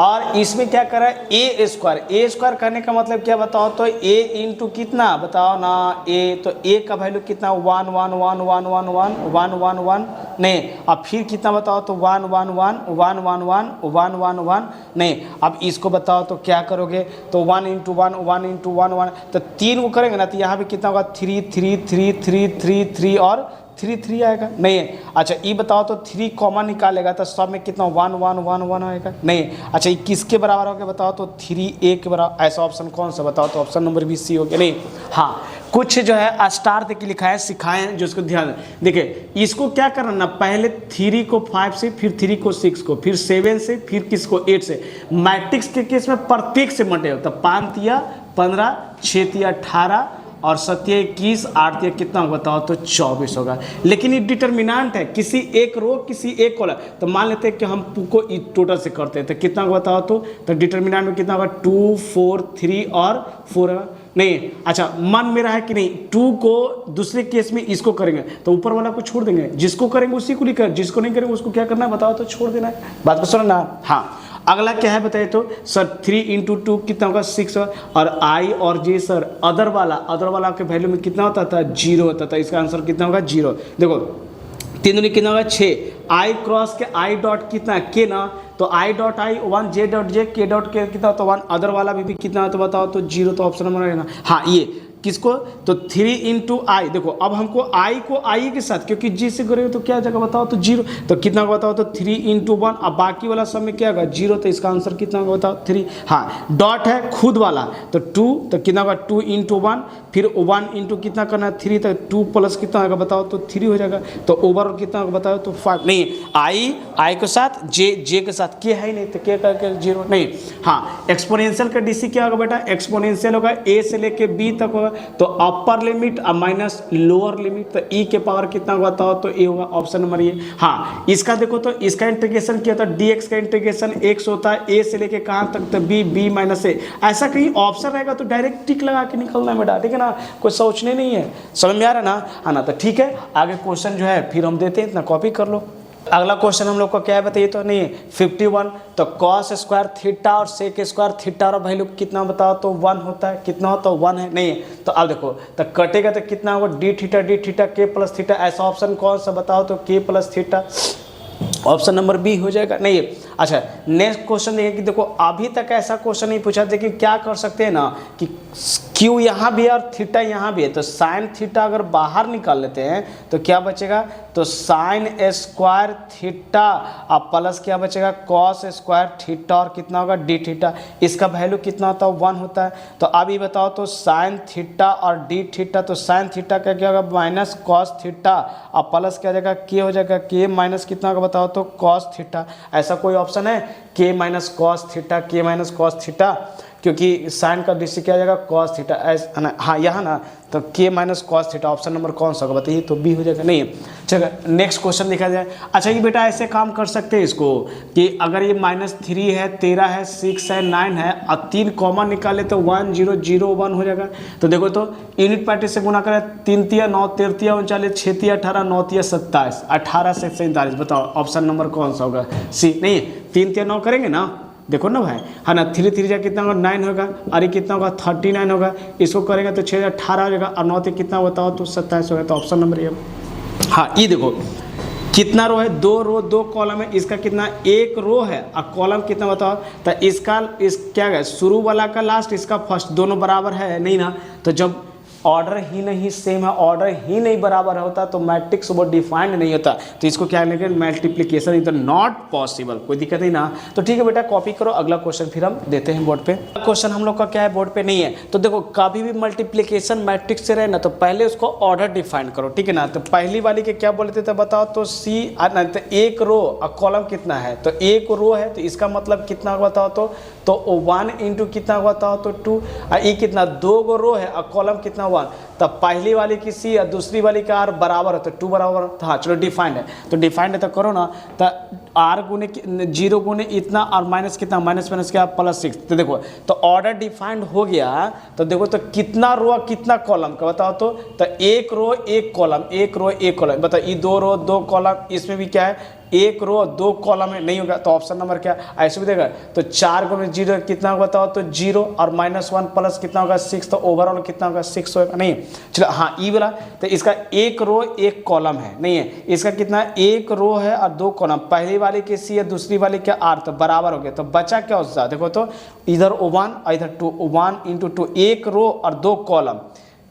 और इसमें क्या कर रहा है ए स्क्वायर करने का मतलब क्या बताओ, तो ए इंटू कितना बताओ ना ए, तो ए का वैल्यू कितना 1 1 1 1 1 1 1 1 1 नहीं, अब फिर कितना बताओ, तो 1 1 1 1 1 1 1 1 1 नहीं। अब इसको बताओ तो क्या करोगे, तो 1 × 1 1 × 1 1, तो 3 को करेंगे ना तो यहाँ भी कितना होगा 3 3 3 3 3 3 और 3 3 आएगा। नहीं है अच्छा ये बताओ तो 3 कॉमन निकालेगा तो सब में कितना 1 1 1 1 आएगा। नहीं अच्छा ये किसके बराबर हो गया बताओ, तो 3a के बराबर, ऐसा ऑप्शन कौन सा बताओ, तो ऑप्शन नंबर भी सी हो गया। नहीं हाँ कुछ जो है स्टार देख के लिखा है, सिखाए हैं जो उसको ध्यान देखिए, इसको क्या करना ना, पहले 3 को 5 से, फिर 3 को 6 को, फिर 7 से, फिर किसको 8 से। मैट्रिक्स के केस में प्रत्येक से मटे हो, तो 5 × 15 6 × 18 और 7 × 21 8 × कितना बताओ, तो 24 होगा। लेकिन ये डिटर्मिनेंट है, किसी एक रो किसी एक कॉलम, तो मान लेते हैं कि हम को टोटल से करते हैं तो कितना बताओ, तो डिटर्मिनेंट में कितना होगा 2 4 3 और 4 है। नहीं अच्छा मन में रहा है कि नहीं 2 को दूसरे केस में इसको करेंगे तो ऊपर वाला को छोड़ देंगे, जिसको करेंगे उसी को लिखकर, जिसको नहीं करेंगे उसको क्या करना है बताओ, तो छोड़ देना है। बात को सुनो ना। हाँ अगला क्या है बताइए, तो सर 3 × 2 कितना होगा 6 और आई और जे सर अदर वाला के वैल्यू में कितना होता था 0 होता था, इसका आंसर कितना होगा 0। देखो 3 दूनी कितना होगा 6, आई क्रॉस के आई डॉट कितना के ना, तो I dot I 1 J dot J के डॉट के कितना होता 1, अदर वाला भी कितना होता बताओ, तो 0, तो ऑप्शन नंबर रहना। हाँ ये किसको, तो 3 × i, देखो अब हमको i को i के साथ, क्योंकि g से करेंगे तो क्या जगह बताओ, तो 0, तो कितना बताओ, तो 3 × 1, अब बाकी वाला सब में क्या होगा 0, तो इसका आंसर कितना होगा बताओ 3। हाँ डॉट है खुद वाला तो 2, तो कितना होगा 2 × 1, फिर 1 × कितना करना है 3, तो 2 प्लस कितना होगा बताओ, तो 3 हो जाएगा। तो ओवरऑल कितना होगा बताओ, तो 5 नहीं, i के साथ जे के साथ के है ही नहीं, तो के करके 0 नहीं। हाँ एक्सपोनेंशियल का डीसी क्या होगा बेटा, एक्सपोनेंशियल होगा a से लेके b तक होगा, तो अपर लिमिट और माइनस लोअर लिमिट, तो e के पावर कितना बताओ, तो a होगा ऑप्शन नंबर ये। हाँ इसका देखो तो इसका इंटीग्रेशन किया था dx का इंटीग्रेशन x होता है a से लेके कहाँ तक, तो b माइनस a, ऐसा कहीं ऑप्शन रहेगा तो डायरेक्ट टिक लगा के निकलना है बेटा, ठीक है ना, कोई सोचने नहीं है, समझ में आ रहा है ना। हाँ ना तो ठीक है आगे क्वेश्चन जो है फिर हम देते हैं, इतना कॉपी कर लो। अगला क्वेश्चन हम लोग को क्या है बताइए तो, नहीं 51, तो कॉस स्क्वायर थीटा और सेक स्क्वायर थीटा और वैल्यू कितना बताओ तो 1 होता है, कितना होता है 1 है, नहीं है तो अब देखो तो कटेगा तो कितना होगा डी थीटा के प्लस थीटा, ऐसा ऑप्शन कौन सा बताओ तो के plus theta, option number B हो जाएगा, नहीं है। अच्छा नेक्स्ट क्वेश्चन देखिए कि देखो अभी तक ऐसा क्वेश्चन नहीं पूछा, लेकिन क्या कर सकते हैं ना कि क्यू यहाँ भी है और थीटा यहाँ भी है, तो साइन थीटा अगर बाहर निकाल लेते हैं तो क्या बचेगा, तो साइन स्क्वायर थीटा और प्लस क्या बचेगा कॉस स्क्वायर थीटा और कितना होगा डी थीटा, इसका वैल्यू कितना होता है 1 होता है। तो अब ये बताओ तो साइन थीटा और डी थीटा, तो साइन थीटा का क्या होगा माइनस कॉस थीटा और प्लस क्या हो जाएगा के हो जाएगा, के माइनस कितना होगा बताओ तो कॉस थीटा, ऐसा कोई ऑप्शन है के माइनस कॉस थीटा, के माइनस कॉस थीटा, क्योंकि साइन का डिस्क क्या हो जाएगा कॉस थीटा, ऐसा ना, हाँ यहाँ ना तो के minus cos theta, option number कौन सा होगा बताइए तो बी हो जाएगा, नहीं है। चलो नेक्स्ट क्वेश्चन देखा जाए। अच्छा ये बेटा ऐसे काम कर सकते हैं इसको कि अगर ये -3 है 13 है 6 है 9 है और 3 कॉमन निकाले तो 1 0 0 1 हो जाएगा। तो देखो तो यूनिट पार्टी से गुना करें 3 तिया 9 13 तिया 39 6 तिया 18 9 तिया 27 18 से 47, बताओ ऑप्शन नंबर कौन सा होगा, सी, नहीं है 3 तिया 9 करेंगे ना, देखो ना भाई, है ना 3 3 जा कितना होगा 9 होगा और ये कितना होगा 39 होगा, इसको करेंगे तो 6 18 हो जाएगा और 9 से कितना बताओ तो 27 होगा, तो ऑप्शन नंबर ये। हाँ ये देखो कितना रो है 2 रो 2 कॉलम है, इसका कितना 1 रो है और कॉलम कितना बताओ, तो इसका क्या है शुरू वाला का लास्ट इसका फर्स्ट दोनों बराबर है नहीं ना, तो जब ऑर्डर ही नहीं सेम है ऑर्डर ही नहीं बराबर होता तो मैट्रिक्स वो डिफाइंड नहीं होता, तो इसको क्या लेंगे मल्टीप्लिकेशन इज नॉट पॉसिबल, कोई दिक्कत नहीं ना। तो ठीक है बेटा कॉपी करो, अगला क्वेश्चन फिर हम देते हैं बोर्ड पे। क्वेश्चन हम लोग का क्या है बोर्ड पे नहीं है, तो देखो कभी भी मल्टीप्लिकेशन मैट्रिक्स से रहे ना तो पहले उसको ऑर्डर डिफाइन करो, ठीक है ना। तो पहली वाली के क्या बोलते थे बताओ तो सी, तो एक रो और कॉलम कितना है, तो एक रो है तो इसका मतलब कितना बताओ तो 1 इंटू कितना बताओ तो 2, और ये कितना 2 गो रो है और कॉलम कितना 1, तब पहली वाली की सी और दूसरी वाली का आर बराबर है तो 2 बराबर, तो हाँ चलो डिफाइंड है, तो डिफाइंड है तो करो ना, तो आर गुने 0 गुने इतना और माइनस कितना माइनस क्या +6, तो देखो तो ऑर्डर डिफाइंड हो गया, तो देखो तो कितना रो कितना कॉलम का बताओ तो एक रो एक कॉलम एक रो एक कॉलम, बताओ ये 2 रो 2 कॉलम, इसमें भी क्या है 1 रो 2 कॉलम है, नहीं होगा तो ऑप्शन नंबर क्या ऐसे भी देगा, तो 4 गुने 0 कितना होगा बताओ तो 0 और -1 प्लस कितना होगा 6, तो ओवरऑल कितना होगा 6 होगा, नहीं चलो हाँ ई वाला, तो इसका 1 रो 1 कॉलम है, नहीं है इसका कितना 1 रो है और 2 कॉलम, पहली वाली के सी है दूसरी वाली के आर, तो बराबर हो गया, तो बचा क्या उसका देखो तो इधर 1 और इधर 2, 1 इंटू 2, 1 रो और 2 कॉलम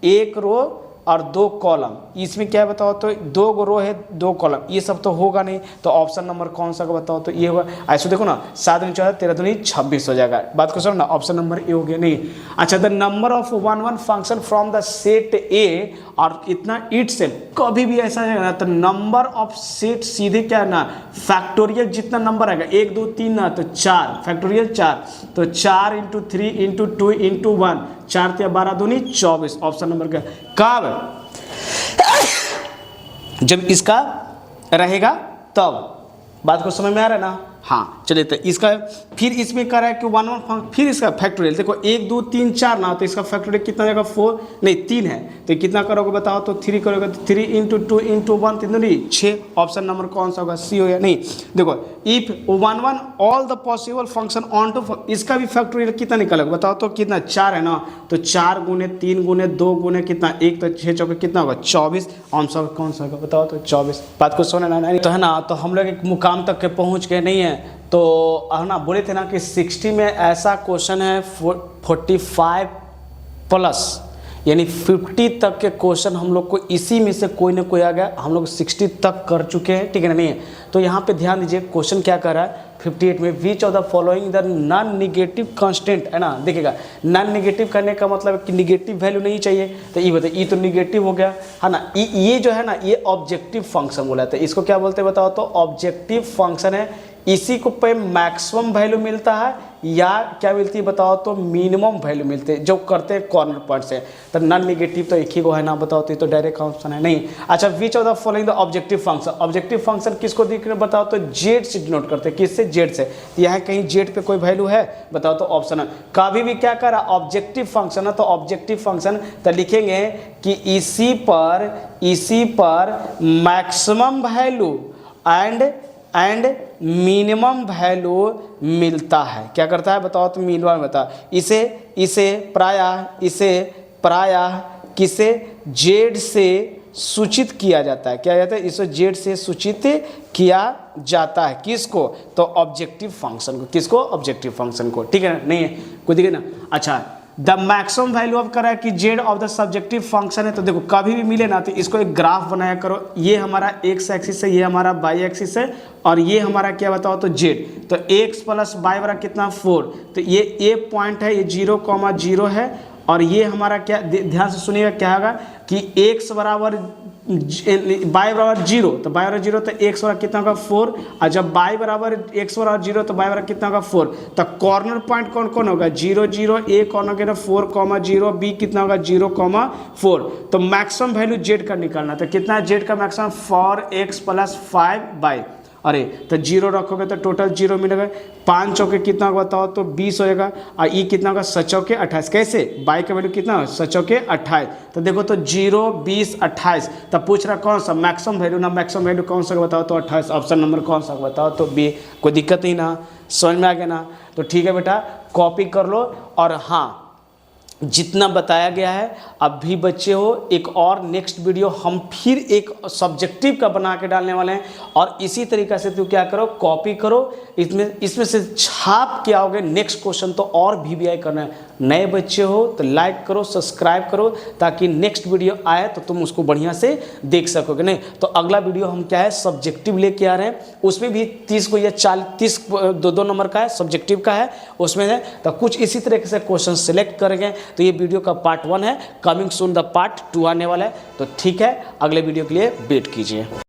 1 रो और 2 कॉलम, इसमें क्या है बताओ तो 2 रो है 2 कॉलम, ये सब तो होगा नहीं, तो ऑप्शन नंबर कौन सा का बताओ तो ये होगा, ऐसे देखो ना 7 × 14 13 दूनी 26 हो जाएगा, बात को सुनो ना ऑप्शन नंबर ए हो गया, नहीं। अच्छा the number of 1 function from the set ए और इतना इट सेल्फ, कभी भी ऐसा है ना तो नंबर ऑफ सेट सीधे क्या है ना फैक्टोरियल जितना नंबर आएगा 1 2 3 ना तो 4 फैक्टोरियल 4, तो 4 × 3 × 2 × 1 4 × 12 दूनी 24, ऑप्शन नंबर क्या कब जब इसका रहेगा तब, बात को समझ में आ रहा है ना। हाँ चलिए तो इसका फिर इसमें कर रहा है कि 1 फिर इसका फैक्टोरियल देखो 1 2 3 4 ना, तो इसका फैक्टोरियल कितना जाएगा 4 नहीं 3 है, तो कितना करोगे बताओ तो 3 करोगे तो 3 × 2 × 1 3 नहीं 6, ऑप्शन नंबर कौन सा होगा सी हो या नहीं। देखो if 1 all the possible function onto, इसका भी फैक्टोरियल कितना निकलेगा बताओ तो कितना 4 है ना, तो 4 गुने 3 गुने 2 गुने कितना 1, तो 6 चौके कितना होगा 24, आंसर कौन सा होगा बताओ तो 24, बात को सुना ना नहीं तो है ना, तो हम लोग एक मुकाम तक के पहुँच गए नहीं है, तो है ना बोले थे ना कि 60 में ऐसा क्वेश्चन है 45 प्लस यानी 50 तक के क्वेश्चन हम लोग को इसी में से कोई ना कोई आ गया, हम लोग 60 तक कर चुके हैं, ठीक है ना नहीं है। तो यहाँ पे ध्यान दीजिए क्वेश्चन क्या कर रहा है 58 में which of the following the non negative constant, है ना देखिएगा नॉन निगेटिव करने का मतलब है कि निगेटिव वैल्यू नहीं चाहिए, तो ये बताइए ये तो निगेटिव हो गया है ना, ये जो है ना ये ऑब्जेक्टिव फंक्शन बोला था, इसको क्या बोलते हैं बताओ तो ऑब्जेक्टिव फंक्शन है, इसी को पे मैक्सिमम वैल्यू मिलता है या क्या मिलती है बताओ तो मिनिमम वैल्यू मिलते हैं जो करते हैं कॉर्नर पॉइंट से, तो नॉन नेगेटिव तो एक ही को है ना बताओ तो ये तो डायरेक्ट ऑप्शन है नहीं। अच्छा which of the following the objective function, objective function किसको दिख रहे बताओ तो जेड से डिनोट करते हैं, किससे जेड से, यहाँ कहीं जेड पे कोई वैल्यू है बताओ तो ऑप्शन है, कभी भी क्या करा ऑब्जेक्टिव फंक्शन है तो ऑब्जेक्टिव फंक्शन तो लिखेंगे कि इसी पर maximum value and minimum value मिलता है। क्या करता है बताओ, तो मिनिमम बता। इसे प्रायः किसे जेड से सूचित किया जाता है। क्या जाता है, इसे जेड से सूचित किया जाता है। किसको, तो ऑब्जेक्टिव फंक्शन को। किसको, ऑब्जेक्टिव फंक्शन को। ठीक है ना, नहीं है कोई दिखे ना। अच्छा, द मैक्सिमम वैल्यू ऑफ करा है कि Z of the subjective function है। तो देखो कभी भी मिले ना तो इसको एक ग्राफ बनाया करो। ये हमारा एक्स एक्सिस है, ये हमारा वाई एक्सिस है, और ये हमारा क्या बताओ तो जेड। तो एक्स प्लस वाई बराबर कितना 4। तो ये ए पॉइंट है, ये 0,0 है, और ये हमारा क्या, ध्यान से सुनिएगा क्या होगा कि x बराबर y बराबर 0, तो y बराबर 0 तो x बराबर कितना होगा 4, और जब y बराबर x बराबर 0 तो y बराबर कितना होगा 4। तो कॉर्नर पॉइंट कौन कौन होगा, 0 0, a कौन होगा 4, 0, b कितना होगा 0,4। तो मैक्सिमम वैल्यू z का निकालना, तो कितना है z का मैक्सिमम 4x प्लस 5y। अरे तो 0 रखोगे तो टोटल 0 मिलेगा। 5 चौके कितना होगा बताओ, तो 20 होएगा, और ये कितना होगा 7 चौके 28। कैसे, बाई का वैल्यू कितना, 7 चौके 28। तो देखो तो 0 20 28। तब पूछ रहा कौन सा मैक्सिमम वैल्यू, ना मैक्सिमम वैल्यू कौन सा बताओ, तो 28। ऑप्शन नंबर कौन सा बताओ, तो बी। कोई दिक्कत नहीं ना, समझ में आ गया ना। तो ठीक है बेटा, कॉपी कर लो। और हाँ, जितना बताया गया है, अब भी बच्चे हो, एक और नेक्स्ट वीडियो हम फिर एक सब्जेक्टिव का बना के डालने वाले हैं। और इसी तरीक़े से तू क्या करो, कॉपी करो, इसमें से छाप के आओगे नेक्स्ट क्वेश्चन, तो और VBI करना है। नए बच्चे हो तो लाइक करो, सब्सक्राइब करो, ताकि नेक्स्ट वीडियो आए तो तुम उसको बढ़िया से देख सकोगे। नहीं तो अगला वीडियो हम क्या है, सब्जेक्टिव लेके आ रहे हैं। उसमें भी 30 को या 30 2 नंबर का है, सब्जेक्टिव का है उसमें है। तो कुछ इसी तरीके से क्वेश्चन सिलेक्ट करेंगे। तो ये वीडियो का पार्ट 1 है, कमिंग सून द पार्ट 2 आने वाला है। तो ठीक है, अगले वीडियो के लिए वेट कीजिए।